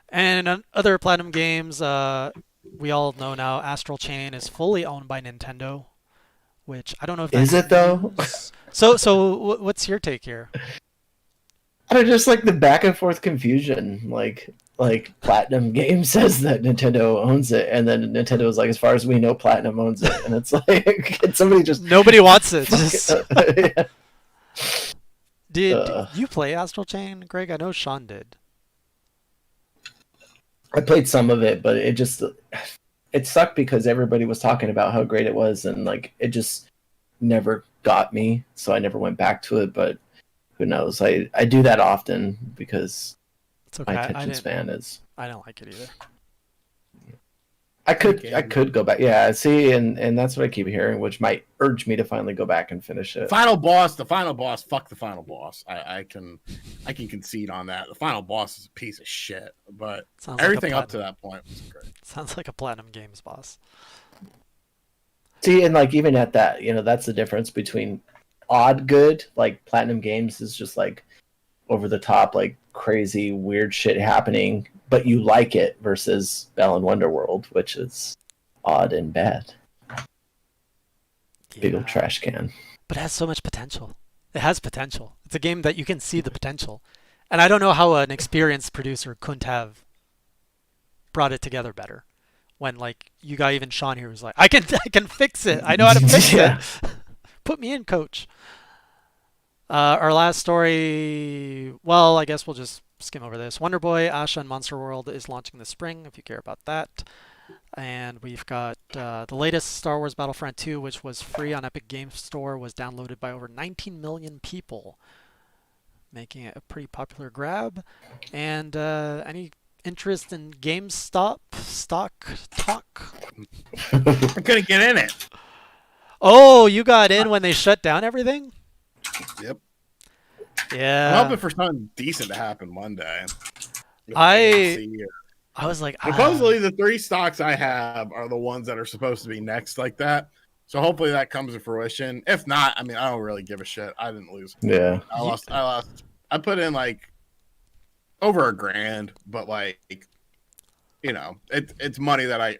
And in other Platinum games, we all know now Astral Chain is fully owned by Nintendo, which I don't know if that's Is it though? So what's your take here? I don't just like the back and forth confusion. Like Platinum Games says that Nintendo owns it, and then Nintendo is like, as far as we know, Platinum owns it, and it's like, can somebody just... Nobody wants it. Just... Yeah. Did you play Astral Chain, Greg? I know Sean did. I played some of it, but it sucked because everybody was talking about how great it was, and like it just never got me, so I never went back to it. But who knows? I do that often because It's okay. my attention span is... I don't like it either. I could go back. Yeah, see, and that's what I keep hearing, which might urge me to finally go back and finish it. The final boss, fuck the final boss. I can concede on that. The final boss is a piece of shit, but Sounds like everything up to that point was great. Sounds like a Platinum Games boss. See, and like even at that, that's the difference between odd good, like Platinum Games is just like over the top, like crazy weird shit happening, but you like it, versus Balan Wonderworld, which is odd and bad. Big old trash can. But it has so much potential. It has potential. It's a game that you can see the potential. And I don't know how an experienced producer couldn't have brought it together better. When like you got even Sean here who's like, I can fix it. I know how to fix it. Put me in, coach. Our last story, well, I guess we'll just skim over this. Wonder Boy, Asha, and Monster World is launching this spring, if you care about that. And we've got the latest Star Wars Battlefront 2, which was free on Epic Games Store, was downloaded by over 19 million people, making it a pretty popular grab. And any interest in GameStop stock talk? I couldn't get in it. Oh, you got in when they shut down everything? Yep. Yeah. I'm hoping for something decent to happen Monday. I was like, supposedly the 3 stocks I have are the ones that are supposed to be next like that. So hopefully that comes to fruition. If not, I mean, I don't really give a shit. I didn't lose. Yeah. I lost. I put in like over $1,000, but like, it's money that I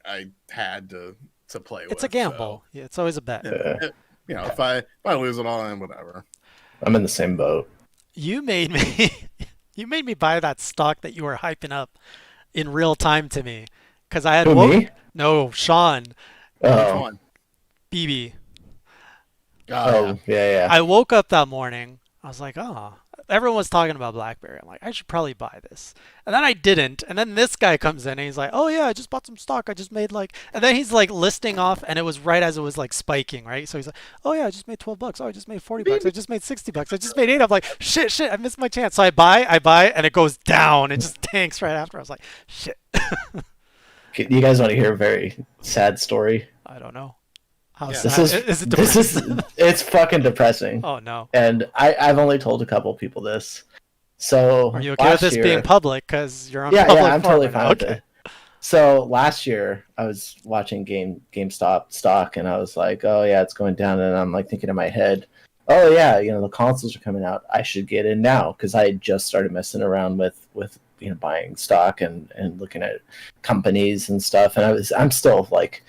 had to play with. It's a gamble. So. Yeah, it's always a bet. Yeah. If I lose it all, then whatever. I'm in the same boat. You made me buy that stock that you were hyping up in real time to me, because I had me? No, Sean. Oh. Which one? BB. Oh, yeah. I woke up that morning. I was like, oh, everyone was talking about BlackBerry. I'm like, I should probably buy this. And then I didn't. And then this guy comes in and he's like, oh yeah, I just bought some stock. I just made and then he's like listing off, and it was right as it was like spiking, right? So he's like, oh yeah, I just made $12. Oh, I just made $40. I just made $60. I just made $8. I'm like, shit, I missed my chance. So I buy, and it goes down. It just tanks right after. I was like, shit. You guys want to hear a very sad story? I don't know. It's fucking depressing. Oh no. And I've only told a couple people this. So Are you okay with last this year, being public? Because you're on yeah, public I'm totally forum. fine with Okay. it. So last year I was watching GameStop stock, and I was like, oh yeah, it's going down, and I'm like thinking in my head, oh yeah, the consoles are coming out. I should get in now because I had just started messing around with buying stock and looking at companies and stuff, and I'm still like,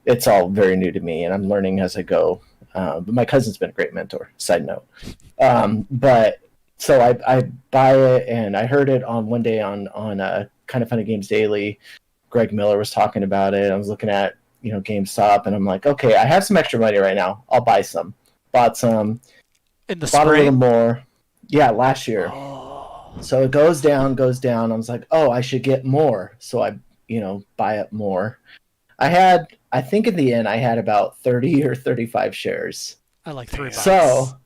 it's all very new to me, and I'm learning as I go. But my cousin's been a great mentor. Side note, but so I buy it, and I heard it on one day on Kind of Funny Games Daily. Greg Miller was talking about it. I was looking at GameStop, and I'm like, okay, I have some extra money right now. I'll buy some. Bought some. In the Bought a little spring? more. Yeah, last year. Oh. So it goes down. I was like, oh, I should get more. So I buy up more. I think in the end I had about 30 or 35 shares. I like $3. So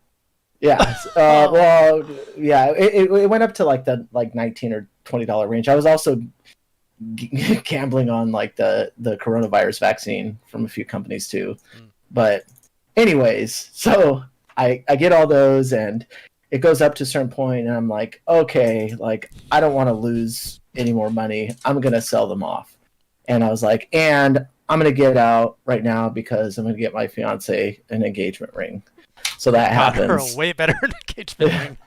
yeah, well, yeah, it went up to like the $19 or $20 range. I was also gambling on like the coronavirus vaccine from a few companies too. But anyways, so I get all those, and it goes up to a certain point, and I'm like, okay, like I don't want to lose any more money. I'm gonna sell them off. And I was like, and I'm gonna get out right now because I'm gonna get my fiance an engagement ring. So that happens. A way better engagement ring.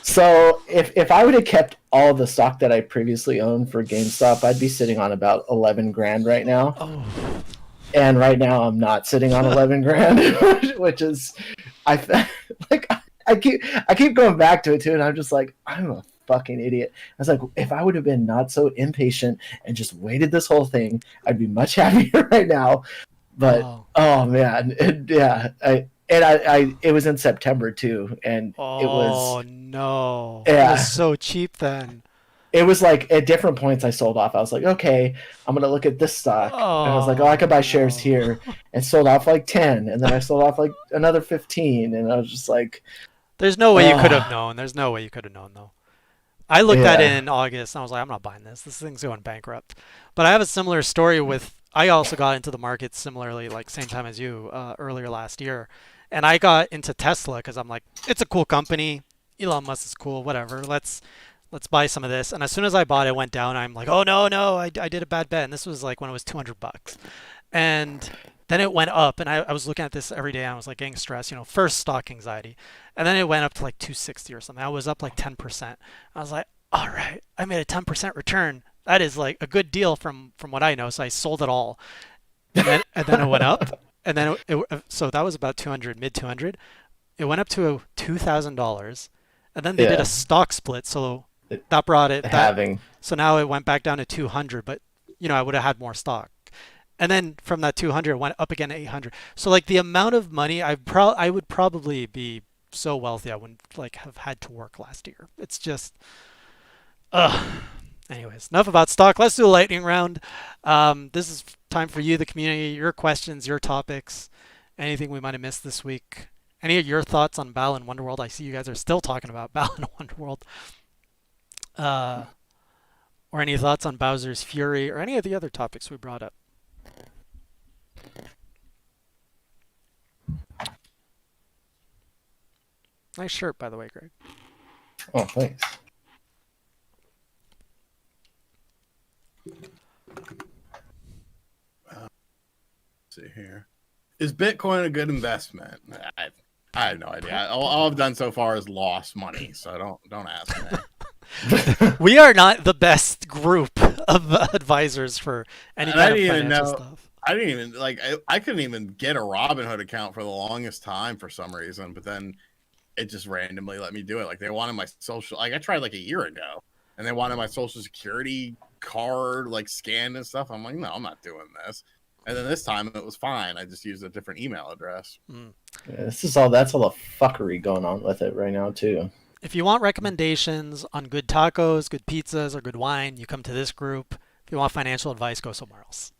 So if I would have kept all the stock that I previously owned for GameStop, I'd be sitting on about 11 grand right now. Oh. And right now I'm not sitting on 11 grand, which is I keep going back to it too, and I'm just like, I'm a fucking idiot. I was like, if I would have been not so impatient and just waited this whole thing, I'd be much happier right now. But oh man, it was in September too, and it was no, yeah, it was so cheap then. It was like at different points I sold off. I was like, okay, I'm gonna look at this stock, and I was like, oh, I could buy shares here, and sold off like 10, and then I sold off like another 15, and I was just like, there's no way you could have known. There's no way you could have known though. I looked at it in August, and I was like, I'm not buying this. This thing's going bankrupt. But I have a similar story with. I also got into the market similarly, like same time as you, earlier last year. And I got into Tesla because I'm like, it's a cool company. Elon Musk is cool. Whatever. Let's buy some of this. And as soon as I bought it, it went down. I'm like, oh no, I did a bad bet. And this was like when it was $200. And then it went up, and I was looking at this every day, and I was like getting stressed. First stock anxiety, and then it went up to like 260 or something. I was up like 10%. I was like, all right, I made a 10% return. That is like a good deal from what I know. So I sold it all, and then it went up. And then so that was about 200, mid 200. It went up to $2,000, and then they did a stock split, so that brought it. So now it went back down to 200, but I would have had more stock, and then from that 200 it went up again to 800. So like the amount of money I would probably be so wealthy I wouldn't like have had to work last year. It's just, Anyways, enough about stock. Let's do a lightning round. This is time for you, the community, your questions, your topics, anything we might have missed this week. Any of your thoughts on Balan Wonderworld? I see you guys are still talking about Balan Wonderworld. Or any thoughts on Bowser's Fury or any of the other topics we brought up. Nice shirt, by the way, Greg. Oh, thanks. See here. Is Bitcoin a good investment? I have no idea. All I've done so far is lost money, so don't ask me. We are not the best group of advisors for any kind of financial stuff. I didn't even I couldn't even get a Robinhood account for the longest time for some reason, but then it just randomly let me do it. Like they wanted my social, like I tried like a year ago, and they wanted my social security card like scanned and stuff. I'm like, no, I'm not doing this. And then this time it was fine. I just used a different email address. Yeah, that's all the fuckery going on with it right now too. If you want recommendations on good tacos, good pizzas, or good wine, you come to this group. If you want financial advice, go somewhere else.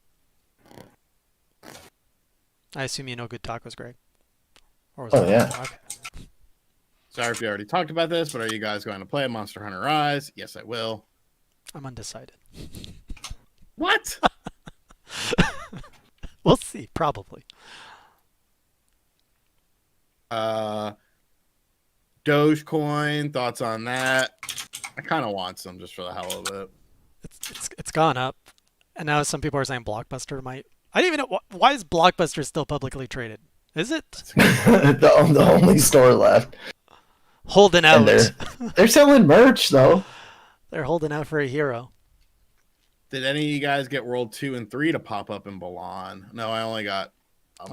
I assume you know good tacos, Greg. Or was Okay. Sorry if you already talked about this, but are you guys going to play Monster Hunter Rise? Yes, I will. I'm undecided. What? We'll see, probably. Dogecoin, thoughts on that? I kind of want some just for the hell of it. It's gone up, and now some people are saying Blockbuster might. I didn't even know why is Blockbuster still publicly traded? Is it the only store left. holding out? And they're selling merch though. They're holding out for a hero. Did any of you guys get World 2 and 3 to pop up in Balan? No, I only got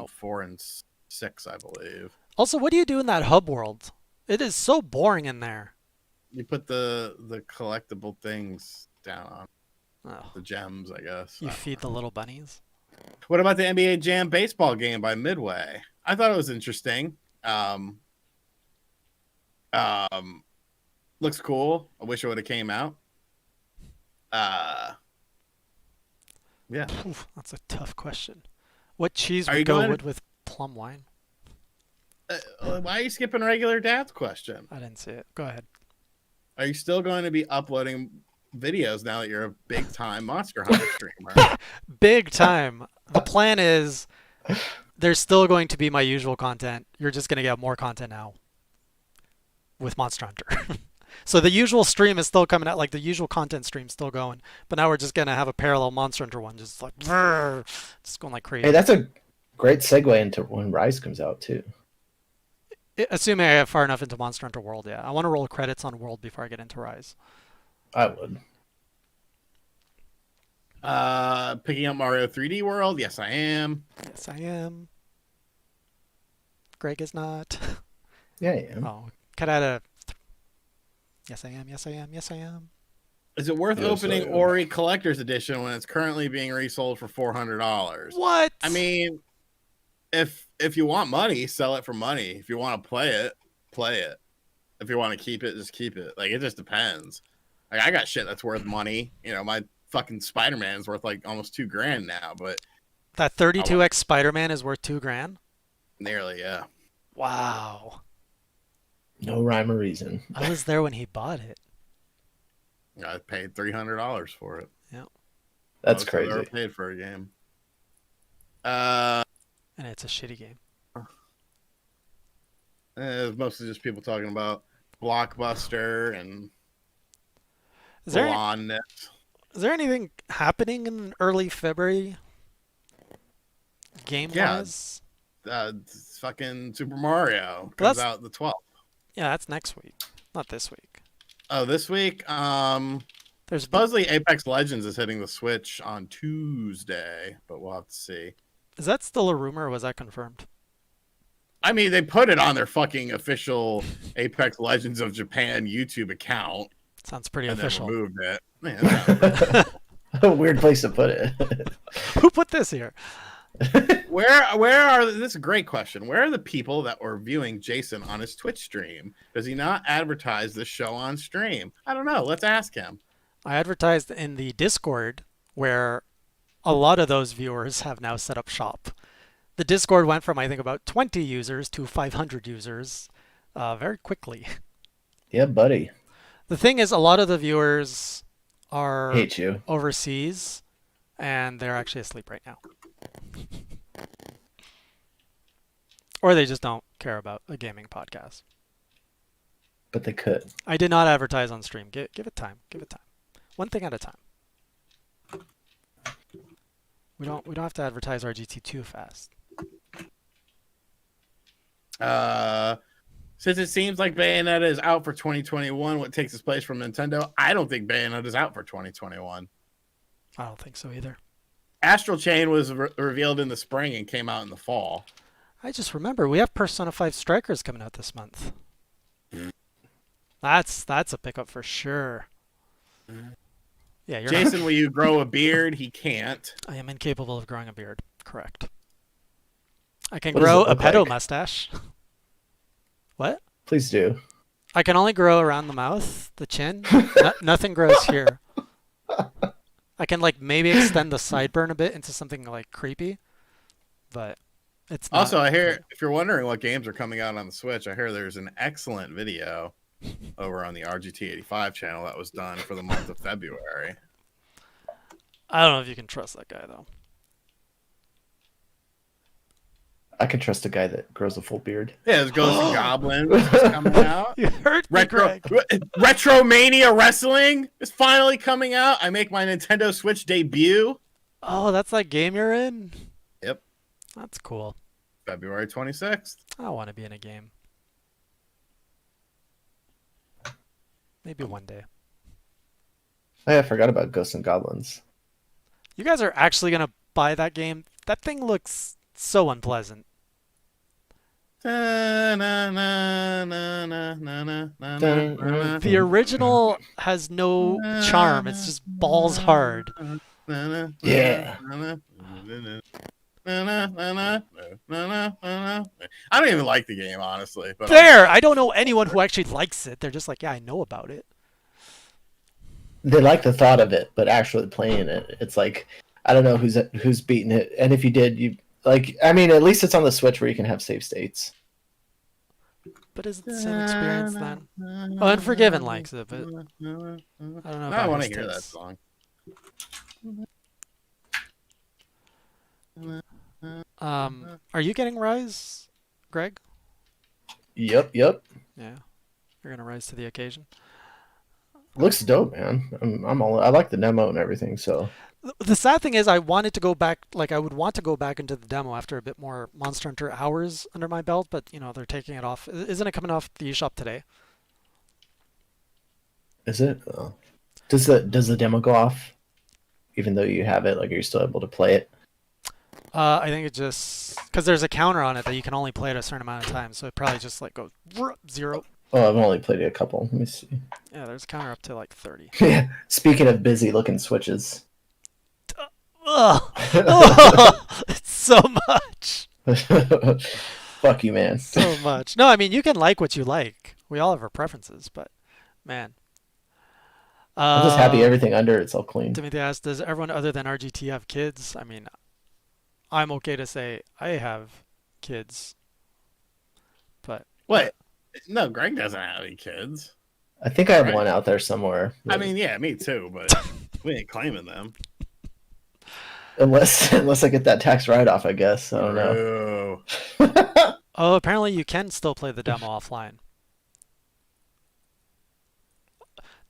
4 and 6, I believe. Also, what do you do in that hub world? It is so boring in there. You put the collectible things down on Oh, the gems, I guess. you feed the little bunnies. What about the NBA Jam baseball game by Midway? I thought it was interesting. Looks cool. I wish it would have came out. Yeah. Oof, that's a tough question. What cheese Are would you go going- with plum wine? Why are you skipping regular dad's question? I didn't see it. Go ahead. Are you still going to be uploading videos now that you're a big time Monster Hunter streamer? Big time. The plan is there's still going to be my usual content. You're just going to get more content now with Monster Hunter. So the usual stream is still coming out, like the usual content stream still going, but now we're just going to have a parallel Monster Hunter one, just like just going like crazy. Hey, that's a great segue into when Rise comes out too. Assuming I get far enough into Monster Hunter World, yeah. I want to roll credits on World before I get into Rise. I would. Picking up Mario 3D World? Yes, I am. Yes, I am. Greg is not. Yeah, yeah. Oh, cut out a. Yes, I am. Yes, I am. Yes, I am. Is it worth Yes, opening I am. Ori Collector's Edition when it's currently being resold for $400? What? I mean, if you want money, sell it for money. If you want to play it, play it. If you want to keep it, just keep it. Like, it just depends. Like, I got shit that's worth money. You know, my fucking Spider-Man is worth like almost $2,000 now, but That 32x Spider-Man is worth $2,000. nearly, yeah. Wow. No rhyme or reason. I was there when he bought it. I paid $300 for it. That's Most I've ever crazy. paid for a game. And it's a shitty game. It was mostly just people talking about Blockbuster and Is there Balan. is there anything happening in early February? Game-wise? It's fucking Super Mario That's- comes out the 12th. Yeah, that's next week, not this week. Oh, this week, There's supposedly Apex Legends is hitting the Switch on Tuesday, but we'll have to see. Is that still a rumor or was that confirmed? I mean, they put it on their fucking official Apex Legends of Japan YouTube account Sounds pretty and official. then removed it. Man, that's A weird place to put it. Who put this here? Where are this is a great question. Where are the people that were viewing Jason on his Twitch stream? Does he not advertise this show on stream? I don't know. Let's ask him. I advertised in the Discord where a lot of those viewers have now set up shop. The Discord went from I think about 20 users to 500 users very quickly. Yeah, buddy. The thing is, a lot of the viewers are Hate you. overseas and they're actually asleep right now. Or they just don't care about a gaming podcast. But they could. I did not advertise on stream. Give it time. Give it time. One thing at a time. We don't have to advertise RGT too fast. Since it seems like Bayonetta is out for 2021, what takes its place from Nintendo? I don't think Bayonetta is out for 2021. I don't think so either. Astral Chain was revealed in the spring and came out in the fall. I just remember we have Persona 5 Strikers coming out this month. That's a pickup for sure. Yeah, you're Jason, will you grow a beard? He can't. I am incapable of growing a beard. Correct. I can What does grow it a look pedo like? mustache. What? Please do. I can only grow around the mouth, the chin. Nothing grows here. I can like maybe extend the sideburn a bit into something like creepy, but it's not. Also, I hear if you're wondering what games are coming out on the Switch, I hear there's an excellent video over on the RGT85 channel that was done for the month of February. I don't know if you can trust that guy though. I can trust a guy that grows a full beard. Yeah, there's Ghosts and Goblins is coming out. You hurt me, Greg. Retromania Wrestling is finally coming out. I make my Nintendo Switch debut. Oh, that's that game you're in? Yep. That's cool. February 26th. I want to be in a game. Maybe one day. Oh, yeah, I forgot about Ghosts and Goblins. You guys are actually going to buy that game? That thing looks so unpleasant. The original has no charm. It's just balls hard. Yeah. I don't even like the game, honestly. But There! I don't know anyone who actually likes it. They're just like, yeah, I know about it. They like the thought of it, but actually playing it, it's like, I don't know who's beaten it. And if you did, you like, I mean, at least it's on the Switch where you can have save states. But is it the same experience then? Oh, Unforgiven likes it, but I don't know. I want to his hear that taste. song. Are you getting Rise, Greg? Yep. Yeah, you're gonna rise to the occasion. Looks dope, man. I like the demo and everything. So The sad thing is, I wanted to go back. Like, I would want to go back into the demo after a bit more Monster Hunter hours under my belt, but you know they're taking it off. Isn't it coming off the eShop today? is it? Does the demo go off? Even though you have it, like, are you still able to play it? I think it just because there's a counter on it that you can only play it a certain amount of time, so it probably just like goes 0. Oh, I've only played it a couple. Let me see. Yeah, there's a counter up to like 30. Yeah. Speaking of busy looking Switches. Ugh. Ugh. It's so much. Fuck you, man. So much. No, I mean you can like what you like. We all have our preferences, but man. I'm just happy everything under it's all clean. Timothy asked, does everyone other than RGT have kids? I mean, I'm okay to say I have kids, but Wait, no, Greg doesn't have any kids. I think I have Right. one out there somewhere. I mean, yeah, me too, but we ain't claiming them. Unless I get that tax write-off, I guess. I don't know. Bro. oh, apparently you can still play the demo offline.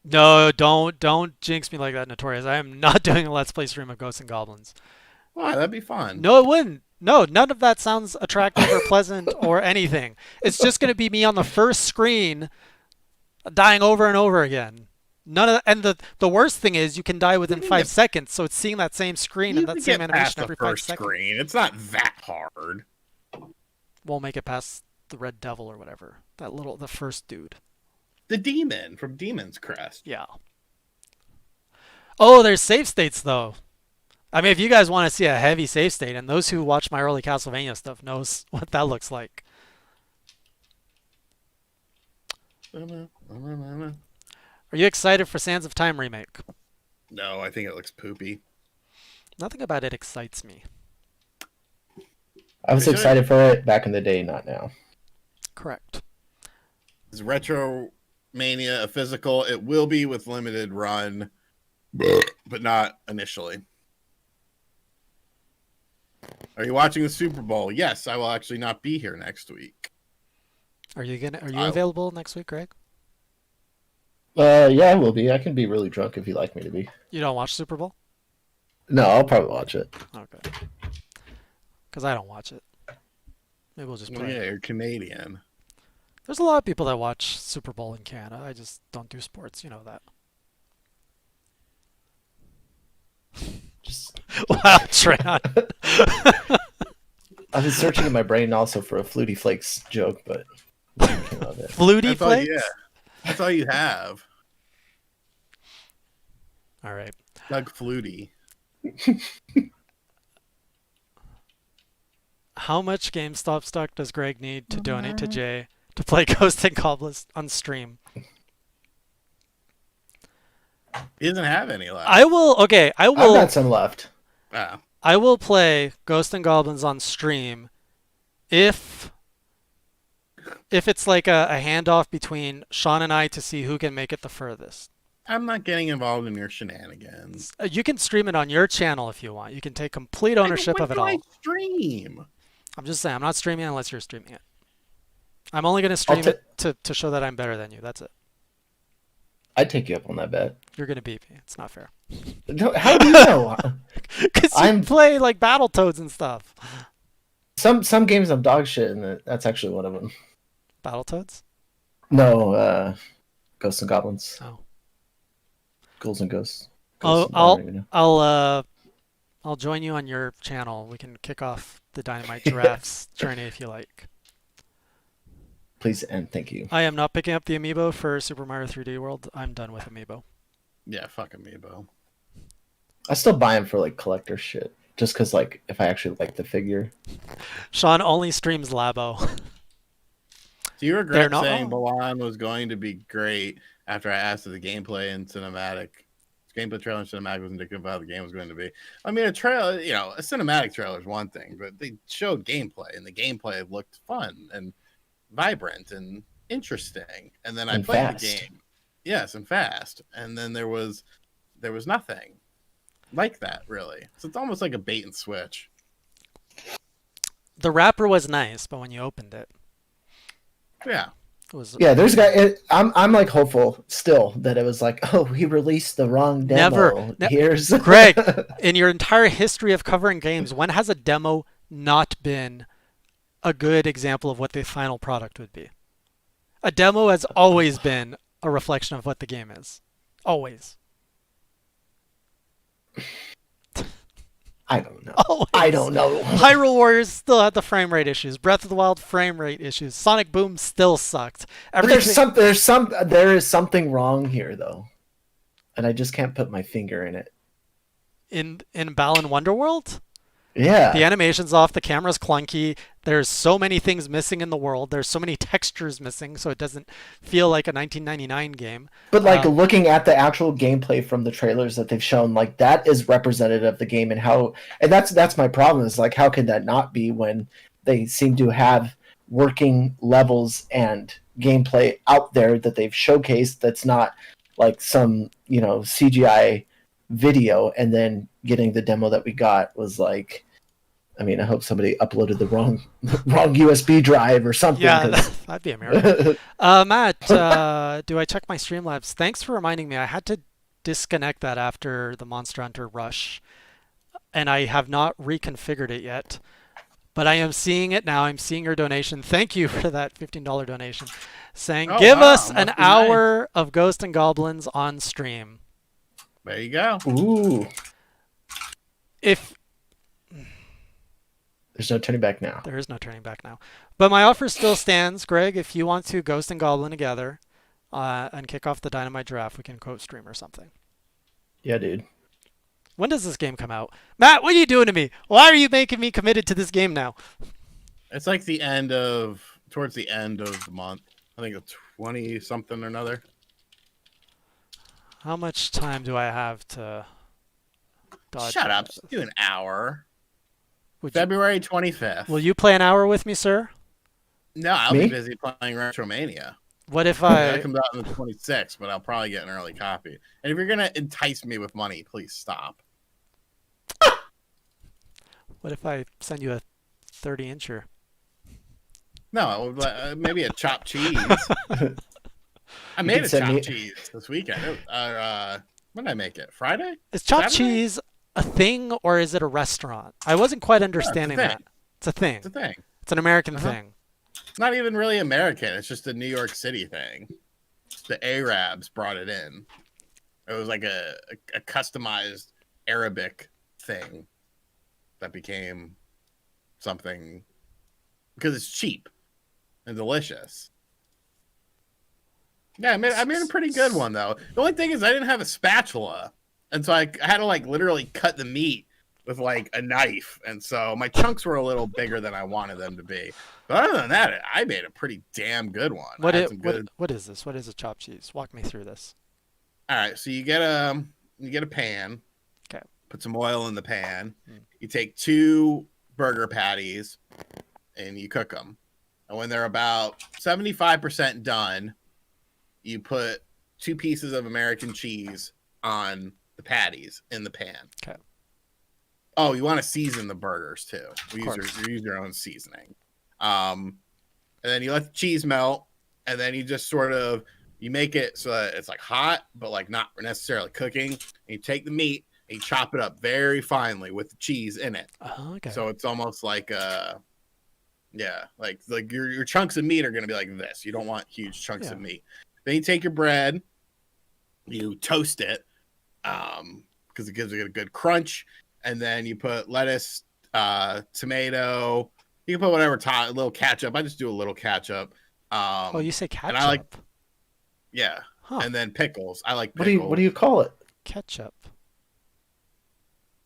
No, don't jinx me like that, Notorious. I am not doing a Let's Play stream of Ghosts and Goblins. Why? That'd be fun. No, it wouldn't. No, none of that sounds attractive or pleasant or anything. It's just going to be me on the first screen dying over and over again. None of that, and the worst thing is you can die within 5 seconds, so it's seeing that same screen You and can that same get past animation the every 5 first seconds. screen. It's not that hard. Won't make it past the Red Devil or whatever. The first dude. The demon from Demon's Crest. Yeah. Oh, there's save states though. I mean, if you guys want to see a heavy save state, and those who watch my early Castlevania stuff knows what that looks like. Are you excited for Sands of Time remake? No, I think it looks poopy. Nothing about it excites me. I was excited for it back in the day, not now. Correct. Is Retro Mania a physical? It will be with limited run, but not initially. Are you watching the Super Bowl? Yes, I will actually not be here next week. Are you available next week, Greg? Yeah, I will be. I can be really drunk if you like me to be. You don't watch Super Bowl? No, I'll probably watch it. Okay. Because I don't watch it. Maybe we'll just Well, play yeah, it. you're Canadian. There's a lot of people that watch Super Bowl in Canada. I just don't do sports. You know that. Just Wow, Treon. I was searching in my brain also for a Flutie Flakes joke, but nothing came of it. Flutie That's all, Flakes? yeah, that's all you have. All right. Doug Flutie. How much GameStop stock does Greg need to donate to Jay to play Ghost and Goblins on stream? He doesn't have any left. I will. Okay, I I've will. got some left. Ah, I will play Ghost and Goblins on stream if it's like a handoff between Sean and I to see who can make it the furthest. I'm not getting involved in your shenanigans. You can stream it on your channel if you want. You can take complete ownership of it all. I stream. I'm just saying, I'm not streaming unless you're streaming it. I'm only going to stream it to show that I'm better than you. That's it. I'd take you up on that bet. You're going to beat me. It's not fair. How do you know? Because you play like Battletoads and stuff. Some games I'm dog shit, and that's actually one of them. Battletoads? No, Ghosts and Goblins. Oh. Ghouls and Ghosts. I'll join you on your channel. We can kick off the Dynamite Giraffe's journey if you like. Please and thank you. I am not picking up the amiibo for Super Mario 3D World. I'm done with amiibo. Yeah, fuck amiibo. I still buy them for like collector shit, just because like if I actually like the figure. Sean only streams Labo. Do you regret saying Balan was going to be great after I asked if the gameplay and cinematic? Gameplay trailer and cinematic was indicative of how the game was going to be. I mean, a trailer, a cinematic trailer is one thing, but they showed gameplay, and the gameplay looked fun and vibrant and interesting. And then I played the game. Yes, and fast. And then there was nothing like that, really. So it's almost like a bait and switch. The wrapper was nice, but when you opened it. Yeah. There's I'm like hopeful still that it was like, oh, he released the wrong demo. Here's Greg, in your entire history of covering games, when has a demo not been a good example of what the final product would be? A demo has always been a reflection of what the game is. Always. I don't know. Always. I don't know. Hyrule Warriors still had the frame rate issues. Breath of the Wild frame rate issues. Sonic Boom still sucked. There is something wrong here though, and I just can't put my finger in it. In Balan Wonderworld? Yeah. The animation's off, the camera's clunky, there's so many things missing in the world, there's so many textures missing, so it doesn't feel like a 1999 game. But like looking at the actual gameplay from the trailers that they've shown, like that is representative of the game, and that's my problem is like how could that not be when they seem to have working levels and gameplay out there that they've showcased that's not like some, CGI video, and then getting the demo that we got was like, I mean, I hope somebody uploaded the wrong USB drive or something. Yeah, that'd be a miracle. Matt, do I check my Streamlabs? Thanks for reminding me. I had to disconnect that after the Monster Hunter Rush, and I have not reconfigured it yet. But I am seeing it now. I'm seeing your donation. Thank you for that $15 donation. Saying, give us an hour of Ghost and Goblins on stream. There you go. Ooh. If there's no turning back now. There is no turning back now. But my offer still stands, Greg. If you want to Ghost and Goblin together and kick off the Dynamite Giraffe, we can co-stream or something. Yeah, dude. When does this game come out? Matt, what are you doing to me? Why are you making me committed to this game now? It's like towards the end of the month. I think it's 20-something or another. How much time do I have to dodge? Shut up. Just do an hour. February 25th. Will you play an hour with me, sir? No, I'll be busy playing Retromania. What if That comes out on the 26th, but I'll probably get an early copy. And if you're going to entice me with money, please stop. What if I send you a 30-incher? No, maybe a chopped cheese. I made a chopped cheese this weekend. When did I make it? Friday? Is chopped cheese a thing or is it a restaurant? I wasn't quite understanding that. It's a thing. It's a thing. It's an American thing. It's not even really American. It's just a New York City thing. The Arabs brought it in. It was like a customized Arabic thing that became something because it's cheap and delicious. Yeah, I made a pretty good one though. The only thing is I didn't have a spatula, and so I had to like literally cut the meat with like a knife, and so my chunks were a little bigger than I wanted them to be. But other than that, I made a pretty damn good one. What is this? What is a chopped cheese? Walk me through this. All right, so you get a pan. Okay. Put some oil in the pan. You take 2 burger patties, and you cook them. And when they're about 75% done, you put 2 pieces of American cheese on the patties in the pan. Okay. Oh, you want to season the burgers too. course. You use your own seasoning. And then you let the cheese melt, and then you just sort of you make it so that it's like hot, but like not necessarily cooking. And you take the meat and you chop it up very finely with the cheese in it. Oh, okay. So it's almost like like your chunks of meat are gonna be like this. You don't want huge chunks of meat. Then you take your bread, you toast it, because it gives it a good crunch, and then you put lettuce, tomato. You can put whatever a little ketchup. I just do a little ketchup. Oh, you say ketchup? And I like, yeah. Huh. And then pickles. I like pickles. What do you call it? Ketchup.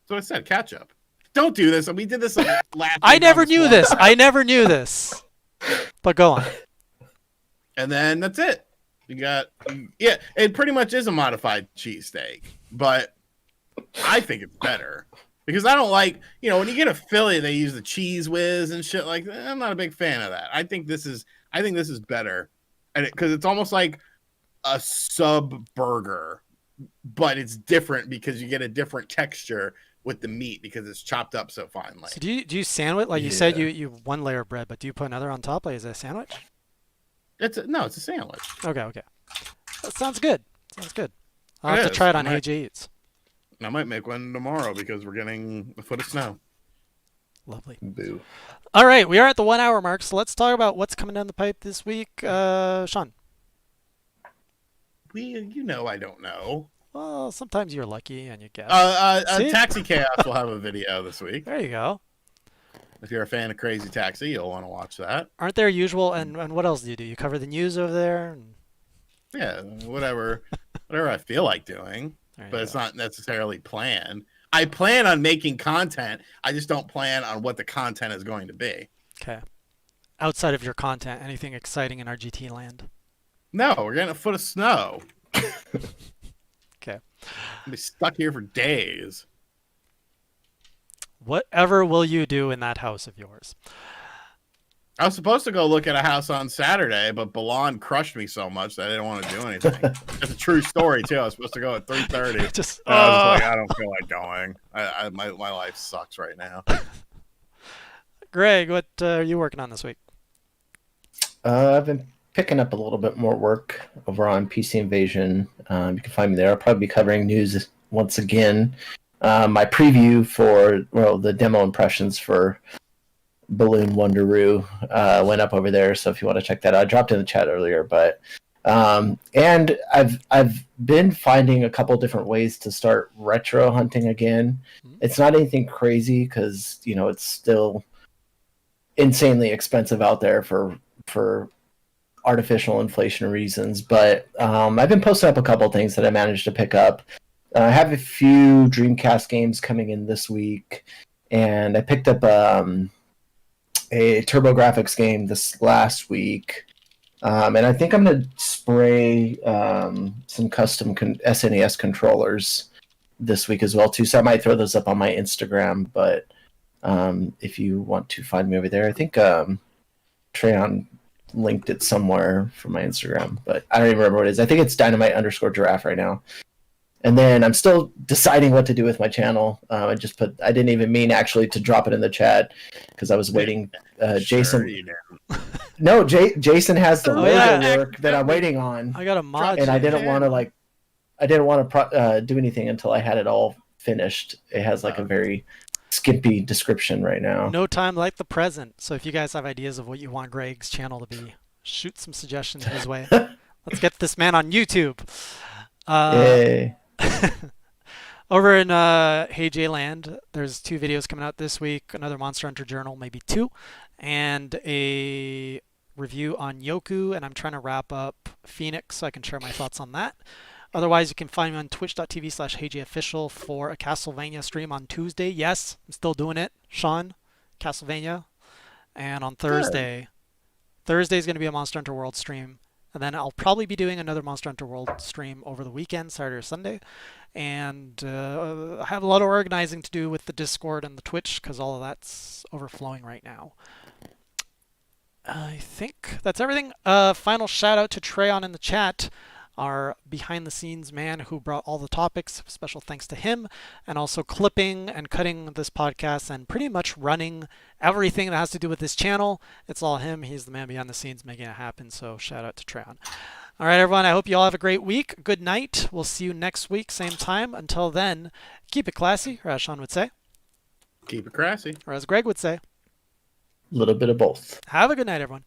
So I said ketchup. Don't do this. We did this last. I never knew this. I never knew this. But go on. And then that's it. You got, yeah, it pretty much is a modified cheesesteak, but I think it's better because I don't like, when you get a Philly, they use the cheese whiz and shit like that. I'm not a big fan of that. I think this is better, and because it's almost like a sub burger, but it's different because you get a different texture with the meat because it's chopped up so finely. So do you sandwich like you said you one layer of bread, but do you put another on top? Like is it a sandwich? It's a sandwich. Okay. That sounds good. I'll have to try it on AJ Eats. I might make one tomorrow because we're getting a foot of snow. Lovely. Boo. All right, we are at the 1 hour mark, so let's talk about what's coming down the pipe this week. Sean. I don't know. Well, sometimes you're lucky and you guess. Taxi Chaos will have a video this week. There you go. If you're a fan of Crazy Taxi, you'll want to watch that. Aren't there usual and what else do? You cover the news over there? Yeah, whatever I feel like doing, but it's not necessarily planned. I plan on making content. I just don't plan on what the content is going to be. Okay. Outside of your content, anything exciting in our GT land? No, we're getting a foot of snow. Okay. I'll be stuck here for days. Whatever will you do in that house of yours? I was supposed to go look at a house on Saturday, but Balan crushed me so much that I didn't want to do anything. It's a true story too. I was supposed to go at 3:30. I was like, I don't feel like going. My life sucks right now. Greg, what are you working on this week? I've been picking up a little bit more work over on PC Invasion. You can find me there. I'll probably be covering news once again. My preview for the demo impressions for Balan Wonderworld went up over there, so if you want to check that out, I dropped it in the chat earlier. But and I've been finding a couple different ways to start retro hunting again. It's not anything crazy because it's still insanely expensive out there for artificial inflation reasons. But I've been posting up a couple things that I managed to pick up. I have a few Dreamcast games coming in this week, and I picked up a TurboGrafx game this last week, and I think I'm going to spray some custom SNES controllers this week as well too. So I might throw those up on my Instagram. But if you want to find me over there, I think Treon linked it somewhere for my Instagram, but I don't even remember what it is. I think it's Dynamite_Giraffe right now. And then I'm still deciding what to do with my channel. I didn't even mean actually to drop it in the chat because I was waiting. Jason. No, Jason has the logo work that I'm waiting on. I got a mod. And I didn't want to do anything until I had it all finished. It has a very skimpy description right now. No time like the present. So if you guys have ideas of what you want Greg's channel to be, shoot some suggestions his way. Let's get this man on YouTube. Yay. Over in Hey J Land, there's 2 videos coming out this week. Another Monster Hunter Journal, maybe 2, and a review on Yoku. And I'm trying to wrap up Phoenix so I can share my thoughts on that. Otherwise, you can find me on twitch.tv/HeyJOfficial for a Castlevania stream on Tuesday. Yes, I'm still doing it, Sean. Castlevania. And on Thursday is going to be a Monster Hunter World stream. And then I'll probably be doing another Monster Hunter World stream over the weekend, Saturday or Sunday. And I have a lot of organizing to do with the Discord and the Twitch because all of that's overflowing right now. I think that's everything. Final shout out to Treon in the chat. our behind-the-scenes man who brought all the topics. Special thanks to him, and also clipping and cutting this podcast and pretty much running everything that has to do with this channel. It's all him. He's the man behind the scenes making it happen, so shout out to Treon. All right, everyone, I hope you all have a great week. Good night. We'll see you next week, same time. Until then, keep it classy, or as Sean would say. Keep it crassy. Or as Greg would say. A little bit of both. Have a good night, everyone.